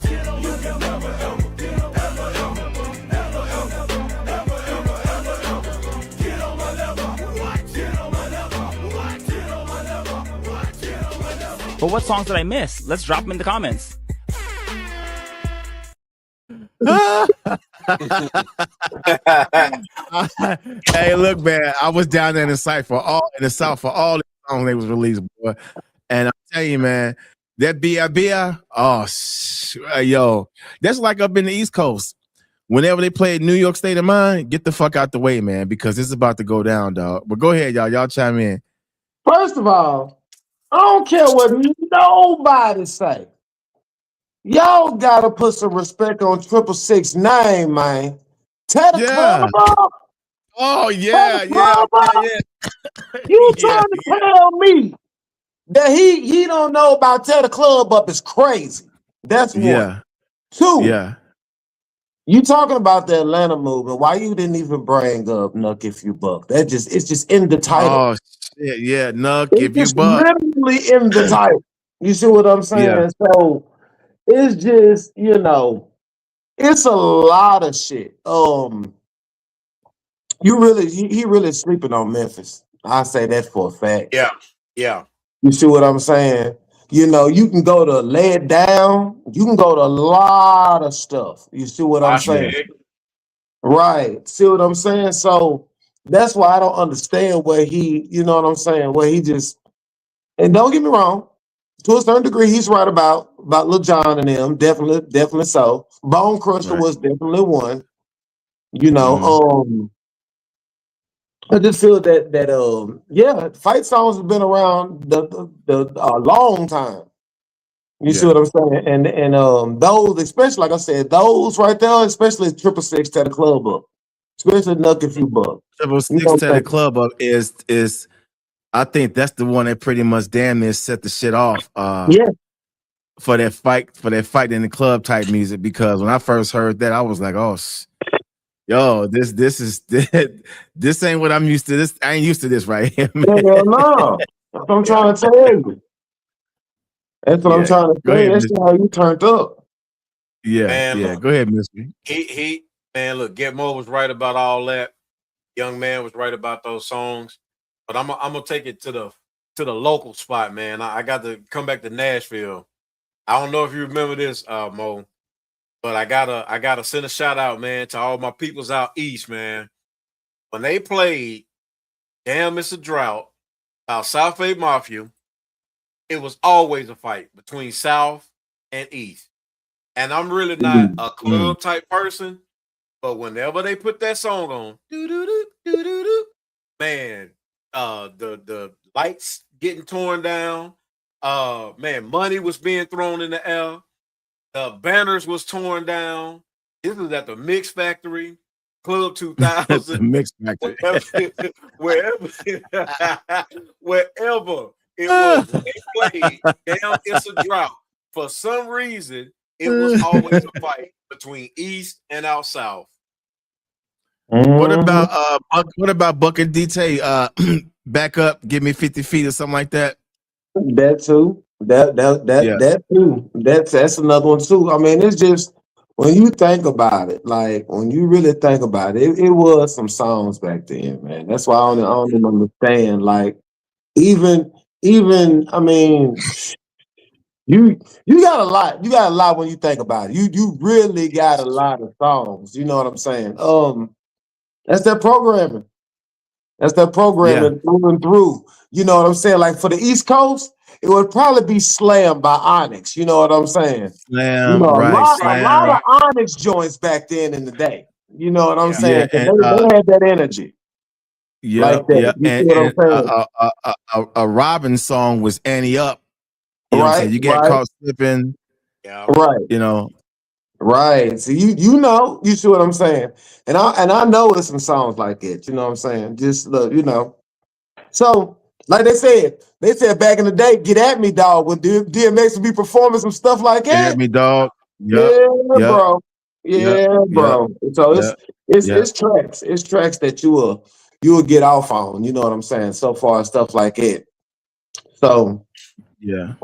But what songs did I miss? Let's drop them in the comments. Hey, look, man, I was down there in the South for all the songs they was released, boy. And I tell you, man, that B.I.B.I., yo, that's like up in the East Coast. Whenever they play New York State of Mind, get the fuck out the way, man, because it's about to go down, dog. But go ahead, y'all. Y'all chime in. First of all, I don't care what nobody say. Y'all gotta put some respect on 666 name, man. Tell the club up. Oh, yeah. You trying to tell me that he don't know about Tear the Club Up is crazy. That's one. Yeah. 2. Yeah. You talking about the Atlanta movement? Why you didn't even bring up Nuck If You Buck? It's just in the title. Oh shit, yeah, Nuck It's If You just Buck. literally in the title. You see what I'm saying? Yeah. So it's just, it's a lot of shit. He really sleeping on Memphis. I say that for a fact. Yeah. You see what I'm saying? You can go to Lay It Down. You can go to a lot of stuff. You see what I'm saying? Right. See what I'm saying? So that's why I don't understand where where he just, and don't get me wrong, to a certain degree, he's right about Lil Jon and them. Definitely so. Bone Crusher was definitely one. I just feel that fight songs have been around a long time. You see what I'm saying? And those, especially like I said, those right there, especially 666 to the club up, especially Nuck If You Buck. 666 to the club up is I think that's the one that pretty much damn near set the shit off. For that fight in the club type music, because when I first heard that, I was like, oh, yo, this ain't what I'm used to. I ain't used to this right here, man. Hell no. That's what I'm trying to tell you. That's what I'm trying to say. That's how you turned up. Yeah, Look, go ahead, Mr. Look, Get Mo was right about all that. Young Man was right about those songs. But I'm gonna take it to the local spot, man. I got to come back to Nashville. I don't know if you remember this, Mo, but I gotta send a shout out, man, to all my peoples out east, man. When they played Damn It's a Drought about South Bay Mafia, it was always a fight between South and East. And I'm really not a club type person, but whenever they put that song on, man, the lights getting torn down, man, money was being thrown in the air, the banners was torn down. This was at the Mix Factory, Club 2000. The Mix Factory. wherever it was, when they played Damn It's a Drought, for some reason, it was always a fight between East and out South. What about Buck and DT? Back up, give me 50 feet or something like that. That too. That too. That's another one too. I mean, it's just when you think about it, like when you really think about it, it was some songs back then, man. That's why I don't even understand. Like even I mean, you got a lot. You got a lot when you think about it. You really got a lot of songs. You know what I'm saying? That's that programming. That's that programming moving through. You know what I'm saying? Like for the East Coast, it would probably be Slam by Onyx. You know what I'm saying? Slam, a lot Slam. of Onyx joints back then in the day. You know what I'm saying? And, they had that energy. Yeah, like that. You see what I'm saying? A Robin song was Annie Up. You know what I'm saying? You get caught slipping. Right. You know. Right. So you know, you see what I'm saying? And I know there's some songs like it, you know what I'm saying? Just look, So, like they said back in the day, get at me, dog, when DMX would be performing some stuff like that. Get at me, dog. Bro. Yeah, bro. So it's tracks. It's tracks that you will get off on, you know what I'm saying? So far stuff like it. So yeah.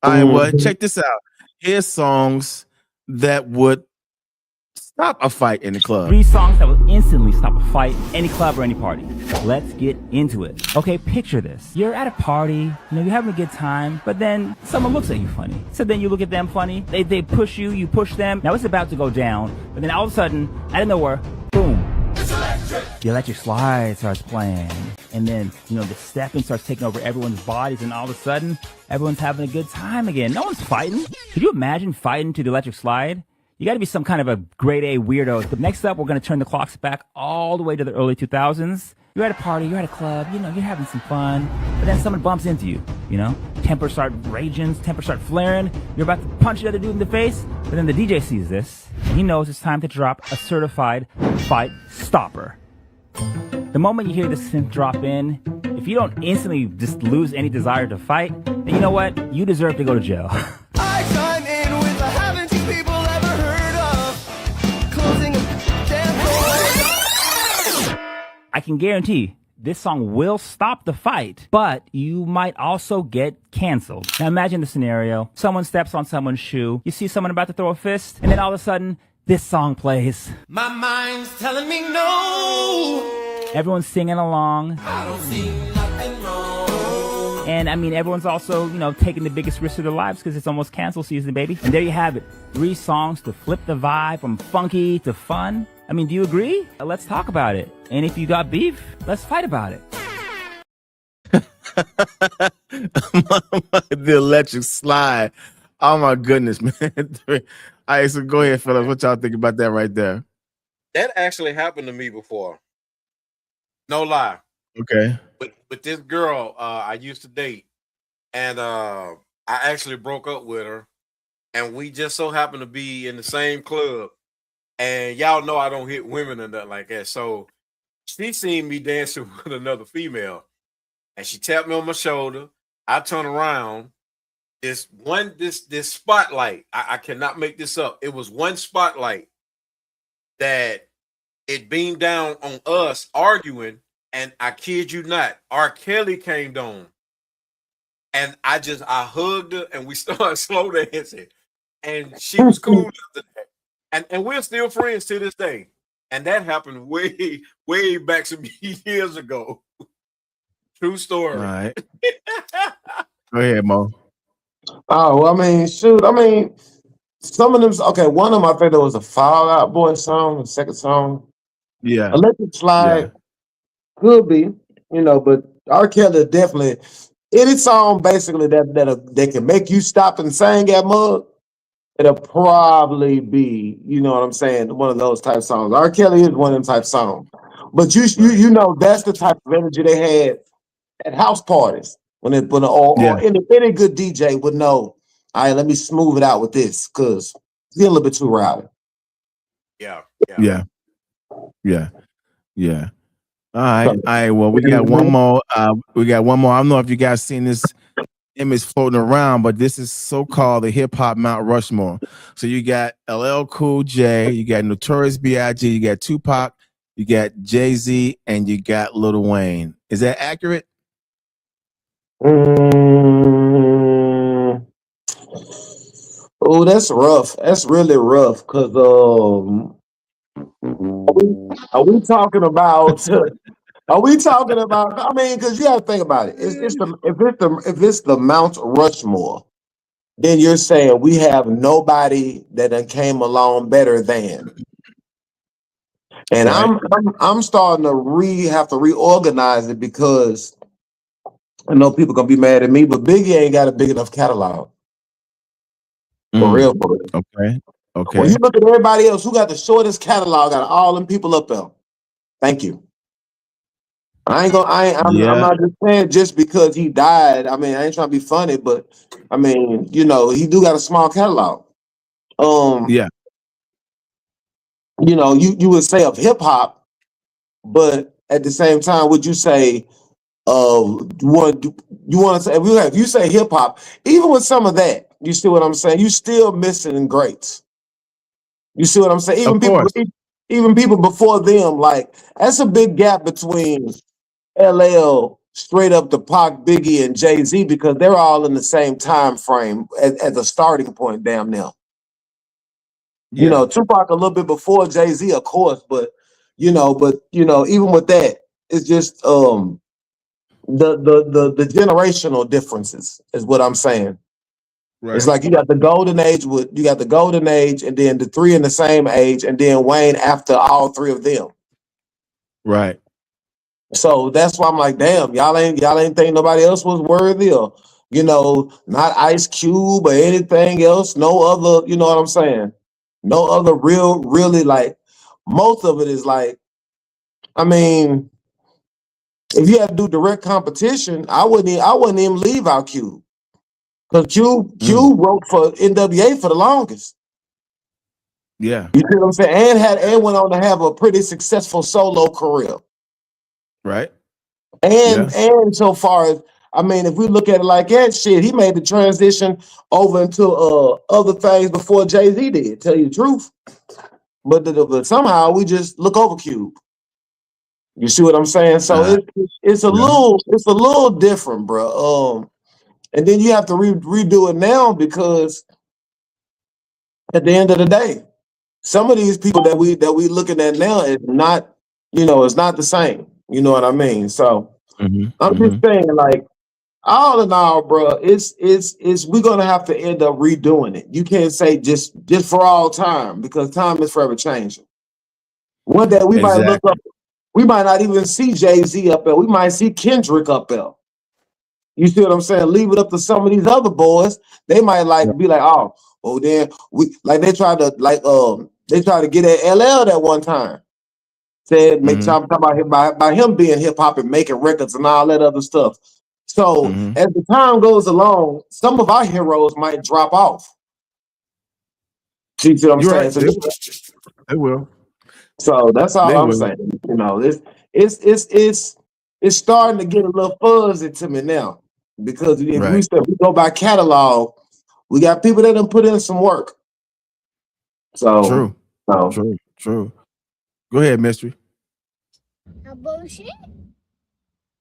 All right, well, check this out. Here's songs that would stop a fight in the club. 3 songs that would instantly stop a fight, any club or any party. Let's get into it. Okay, picture this. You're at a party, you're having a good time, but then someone looks at you funny. So then you look at them funny, they push you, you push them. Now it's about to go down, but then all of a sudden, out of nowhere, boom. The electric slide starts playing. And then, the stepping starts taking over everyone's bodies, and all of a sudden, everyone's having a good time again. No one's fighting. Could you imagine fighting to the electric slide? You got to be some kind of a grade A weirdo. But next up, we're going to turn the clocks back all the way to the early 2000s. You're at a party, you're at a club, you're having some fun. But then someone bumps into you, Tempers start raging, tempers start flaring. You're about to punch the other dude in the face. But then the DJ sees this, and he knows it's time to drop a certified fight stopper. The moment you hear the synth drop in, if you don't instantly just lose any desire to fight, then you know what? You deserve to go to jail. I chime in with a haven't you people ever heard of? can guarantee this song will stop the fight, but you might also get canceled. Now imagine the scenario. Someone steps on someone's shoe. You see someone about to throw a fist, and then all of a sudden, this song plays. My mind's telling me no. Everyone's singing along. I don't see nothing wrong. And I mean, everyone's also, taking the biggest risk of their lives because it's almost cancel season, baby. And there you have it. 3 songs to flip the vibe from funky to fun. I mean, do you agree? Let's talk about it. And if you got beef, let's fight about it. The electric slide. Oh my goodness, man. All right, so go ahead, fellas. What y'all think about that right there? That actually happened to me before. No lie. Okay. With this girl I used to date, and I actually broke up with her, and we just so happened to be in the same club. And y'all know I don't hit women or nothing like that. So she seen me dancing with another female, and she tapped me on my shoulder. I turn around. This spotlight, I cannot make this up. It was one spotlight that it beamed down on us arguing, and I kid you not, R. Kelly came down, and I hugged her, and we started slow dancing, and she was cool after that. And we're still friends to this day. And that happened way, way back some years ago. True story. All right. Go ahead, Mo. Oh, well, I mean, shoot. I mean, some of them. Okay, one of them I think there was a Fall Out Boy song, the second song. Yeah. Electric Slide could be, but R. Kelly definitely any song basically that can make you stop and sing that mug. It'll probably be, you know what I'm saying, one of those type songs. R. Kelly is one of them type songs. But you know that's the type of energy they had at house parties or any good DJ would know. All right, let me smooth it out with this because it's a little bit too rowdy. Yeah. All right. Well, we got one more. I don't know if you guys seen this image floating around, but this is so-called the hip-hop Mount Rushmore. So you got LL Cool J, you got Notorious B.I.G., you got Tupac, you got Jay-Z, and you got Lil Wayne. Is that accurate? Oh, that's rough. That's really rough. Cause are we talking about? Are we talking about? I mean, because you got to think about it. If it's the Mount Rushmore, then you're saying we have nobody that done came along better than. And right. I'm starting to have to reorganize it because I know people gonna be mad at me, but Biggie ain't got a big enough catalog. For real. Okay. When you look at everybody else who got the shortest catalog out of all them people up there, thank you. I'm not just saying just because he died. I mean, I ain't trying to be funny, but I mean, he do got a small catalog. You would say of hip hop, but at the same time, would you say if you say hip hop, even with some of that, you see what I'm saying? You still missing greats. You see what I'm saying? Even people before them, like that's a big gap between LL straight up to Pac, Biggie, and Jay-Z because they're all in the same time frame as a starting point, damn near. Tupac a little bit before Jay-Z, of course, but even with that, it's just the generational differences is what I'm saying. Right. It's like you got the golden age, and then the three in the same age, and then Wayne after all three of them. Right. So that's why I'm like, damn, y'all ain't think nobody else was worthy, or not Ice Cube or anything else. No other, you know what I'm saying? No other really like. Most of it is like, I mean, if you had to do direct competition, I wouldn't even leave out Cube. Because Cube wrote for NWA for the longest. Yeah. You see what I'm saying? And went on to have a pretty successful solo career. Right. And so far as, I mean, if we look at it like that, shit, he made the transition over into other things before Jay-Z did, tell you the truth. But somehow we just look over Cube. You see what I'm saying? So it's a little different, bro. And then you have to redo it now because at the end of the day, some of these people that we looking at now is not, it's not the same. You know what I mean? So I'm just saying, like, all in all, bro, it's we're gonna have to end up redoing it. You can't say just for all time because time is forever changing. One day we might look up, we might not even see Jay-Z up there. We might see Kendrick up there. You see what I'm saying? Leave it up to some of these other boys. They might be like, oh, then we like they tried to get at LL that one time. Said make time about him by him being hip hop and making records and all that other stuff. So as the time goes along, some of our heroes might drop off. See what I'm saying? Right. So they will. So that's all I'm saying. You know, it's starting to get a little fuzzy to me now. Because if we go by catalog, we got people that done put in some work. So true. Go ahead, Mystery. Bullshit.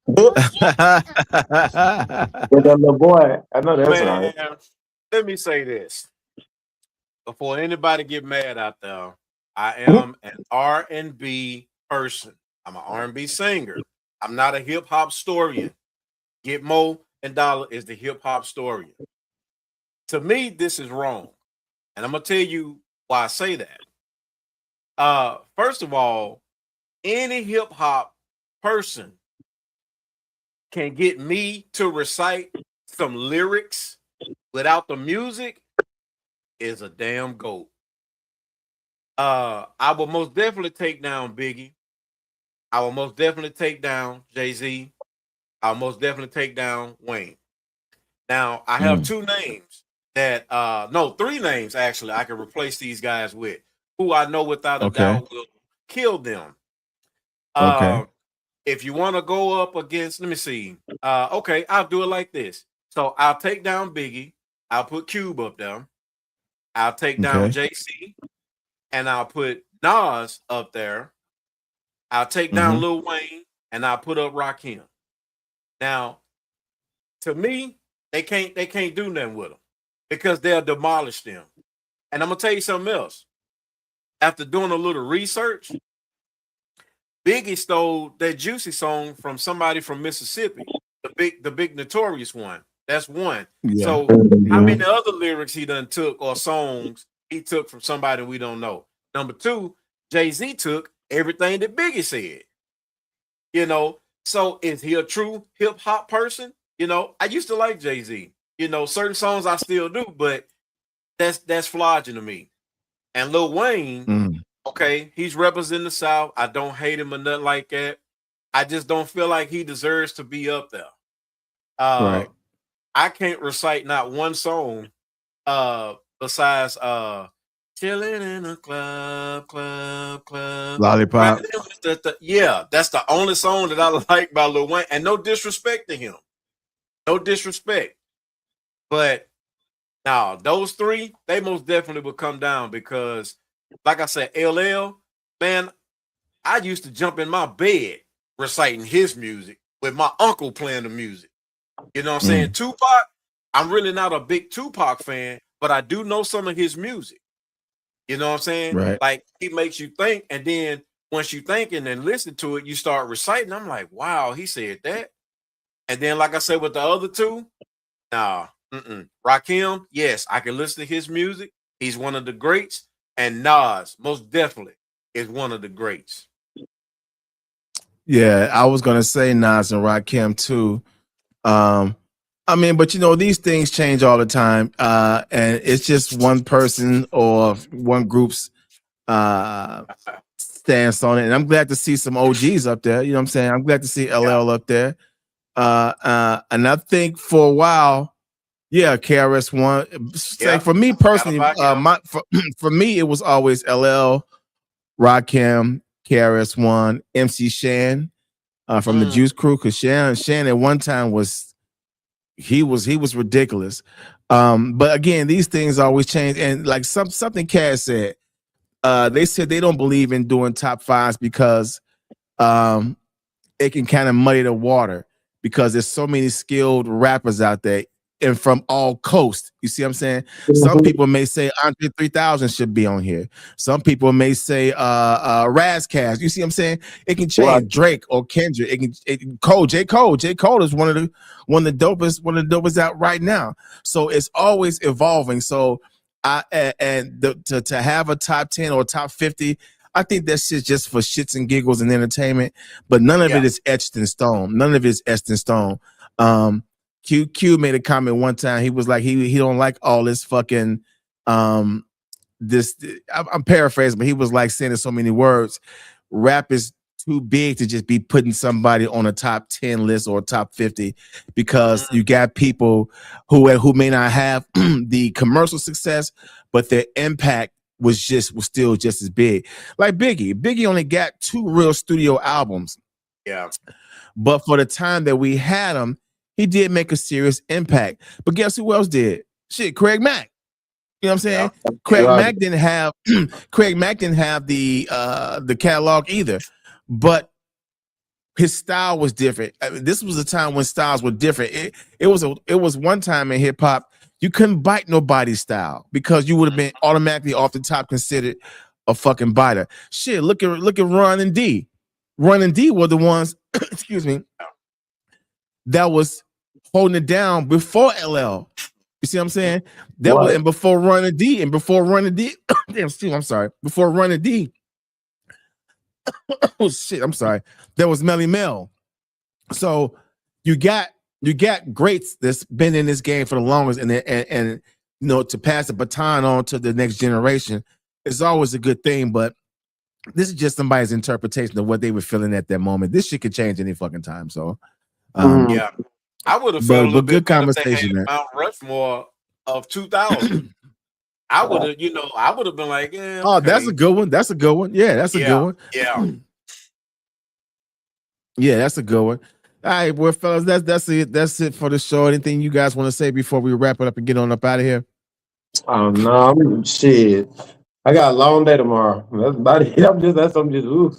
That little boy, I know that's right. Let me say this before anybody get mad out there. I am an R&B person. I'm an R&B singer. I'm not a hip hop historian. Gitmo and Dollar is the hip hop historian. To me, this is wrong, and I'm gonna tell you why I say that. First of all, any hip hop person can get me to recite some lyrics without the music is a damn goat. I will most definitely take down Biggie. I will most definitely take down Jay-Z. I'll most definitely take down Wayne. Now, I have two names that three names actually I can replace these guys with, who I know without a doubt will kill them. If you want to go up against, let me see. Okay, I'll do it like this. So I'll take down Biggie. I'll put Cube up there. I'll take down JC, and I'll put Nas up there. I'll take down Lil Wayne, and I'll put up Rakim. Now, to me, they can't do nothing with them because they'll demolish them. And I'm gonna tell you something else. After doing a little research, Biggie stole that Juicy song from somebody from Mississippi, the big notorious one. That's one. Yeah. So how many other lyrics he done took or songs he took from somebody we don't know? Number two, Jay-Z took everything that Biggie said. You know, so is he a true hip hop person? You know, I used to like Jay-Z. You know, certain songs I still do, but that's flogging to me. And Lil Wayne, okay, he's representing the South. I don't hate him or nothing like that. I just don't feel like he deserves to be up there. Right. I can't recite not one song besides chilling in a club. Lollipop. Yeah, that's the only song that I like by Lil Wayne. And no disrespect to him. No disrespect. But now those three, they most definitely will come down because, like I said, LL, man, I used to jump in my bed reciting his music with my uncle playing the music. You know what I'm saying? Tupac, I'm really not a big Tupac fan, but I do know some of his music. You know what I'm saying? Right. Like, he makes you think, and then once you think and then listen to it, you start reciting. I'm like, wow, he said that. And then, like I said, with the other two, nah, Rakim, yes, I can listen to his music. He's one of the greats. And Nas, most definitely, is one of the greats. Yeah, I was gonna say Nas and Rakim too. I mean, but you know, these things change all the time, and it's just one person or one group's stance on it. And I'm glad to see some OGs up there. You know what I'm saying? I'm glad to see LL up there. And I think for a while, yeah, KRS-One. Say for me personally, for me it was always LL, Rakim, KRS-One, MC Shan from the Juice Crew, because Shan at one time was ridiculous. But again, these things always change. And like something Cass said, they said they don't believe in doing top fives because it can kind of muddy the water because there's so many skilled rappers out there and from all coasts. You see what I'm saying? Some people may say Andre 3000 should be on here. Some people may say Razcast. You see what I'm saying? It can change. Right. Drake or Kendrick. J. Cole. J. Cole is one of the dopest out right now. So it's always evolving. So to have a top 10 or top 50, I think that shit's just for shits and giggles and entertainment, but none of it is etched in stone. None of it is etched in stone. Q made a comment one time. He was like, he don't like all this fucking this. I'm paraphrasing, but he was like saying in so many words, rap is too big to just be putting somebody on a top 10 list or top 50 because you got people who may not have the commercial success, but their impact was still just as big. Like Biggie. Biggie only got 2 real studio albums. Yeah. But for the time that we had him, he did make a serious impact. But guess who else did? Shit, Craig Mack. You know what I'm saying? Yeah. Craig Mack didn't have the catalog either. But his style was different. I mean, this was a time when styles were different. It was one time in hip hop you couldn't bite nobody's style because you would have been automatically off the top considered a fucking biter. Shit, look at Run and D. Run and D were the ones, excuse me, that was holding it down before LL. You see what I'm saying? That was, and before Run and D, before Run and D, oh shit, I'm sorry. There was Melly Mel. So you got greats that's been in this game for the longest, and you know, to pass the baton on to the next generation is always a good thing. But this is just somebody's interpretation of what they were feeling at that moment. This shit could change any fucking time. So yeah, I would have felt a little good bit better if they conversation, had man. Mount Rushmore of 2000. I would have, I would have been like, yeah. Oh, okay. that's a good one. That's a good one. Yeah, that's a good one. Yeah. Yeah, that's a good one. All right, well, fellas, that's it. That's it for the show. Anything you guys want to say before we wrap it up and get on up out of here? No, shit. I got a long day tomorrow. That's about it. I'm just ooh.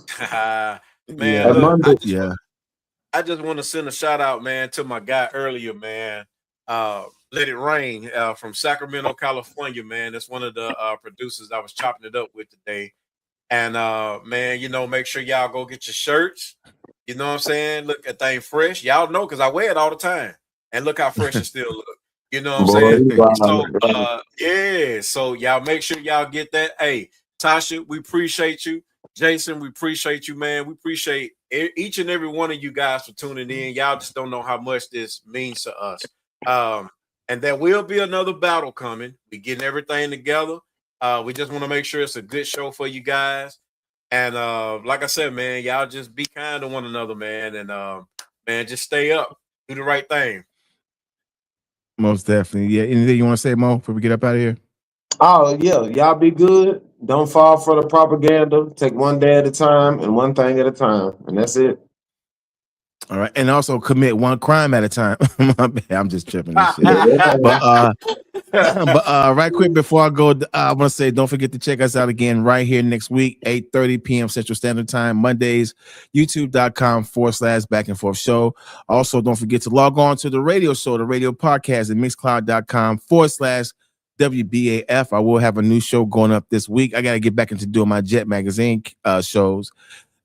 Man, Monday. look, I just want to send a shout out, man, to my guy earlier, man. Let It Rain from Sacramento, California, man. That's one of the producers I was chopping it up with today. And man, make sure y'all go get your shirts. You know what I'm saying? Look, that thing fresh. Y'all know because I wear it all the time. And look how fresh it still look. You know what I'm saying? So so y'all make sure y'all get that. Hey, Tasha, we appreciate you. Jason, we appreciate you, man. We appreciate each and every one of you guys for tuning in. Y'all just don't know how much this means to us. And there will be another battle coming. We're getting everything together. We just want to make sure it's a good show for you guys. And like I said, man, y'all just be kind to one another, man. And man, just stay up. Do the right thing. Most definitely. Yeah. Anything you want to say, Mo, before we get up out of here? Oh, yeah. Y'all be good. Don't fall for the propaganda. Take one day at a time and one thing at a time. And that's it. All right. And also commit one crime at a time. My bad. I'm just tripping this shit. But right quick before I go, I want to say don't forget to check us out again right here next week, 8:30 p.m. Central Standard Time, Mondays, youtube.com/back and forth show. Also, don't forget to log on to the radio show, the radio podcast at mixcloud.com/WBAF. I will have a new show going up this week. I got to get back into doing my Jet Magazine shows.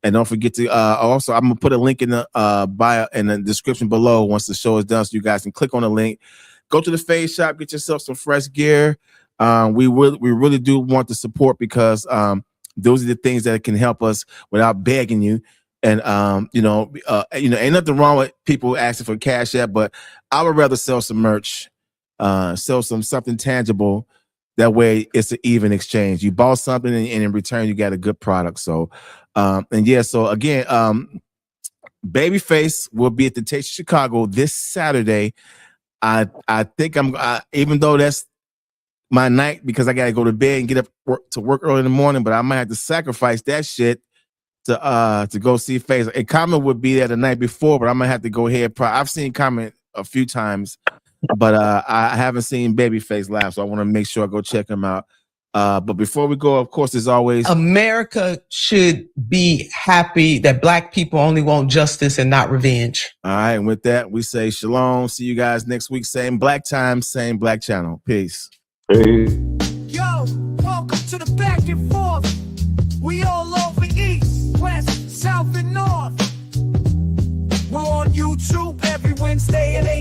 And don't forget to also, I'm gonna put a link in the bio in the description below once the show is done, so you guys can click on the link. Go to the Fade Shop, get yourself some fresh gear. We really do want the support because those are the things that can help us without begging you. And ain't nothing wrong with people asking for Cash App, but I would rather sell some merch, sell something tangible. That way, it's an even exchange. You bought something, and in return, you got a good product. So. So again, Babyface will be at the Taste of Chicago this Saturday. I think even though that's my night because I gotta go to bed and get up to work early in the morning, but I might have to sacrifice that shit to go see Face. A Common would be there the night before, but I might have to go ahead. I've seen Common a few times, but I haven't seen Babyface live, so I want to make sure I go check him out. But before we go, of course, as always, America should be happy that black people only want justice and not revenge. All right. And with that, we say shalom. See you guys next week. Same black time, same black channel. Peace. Yo, welcome to the back and forth. We all over east, west, south, and north. We're on YouTube every Wednesday at 8.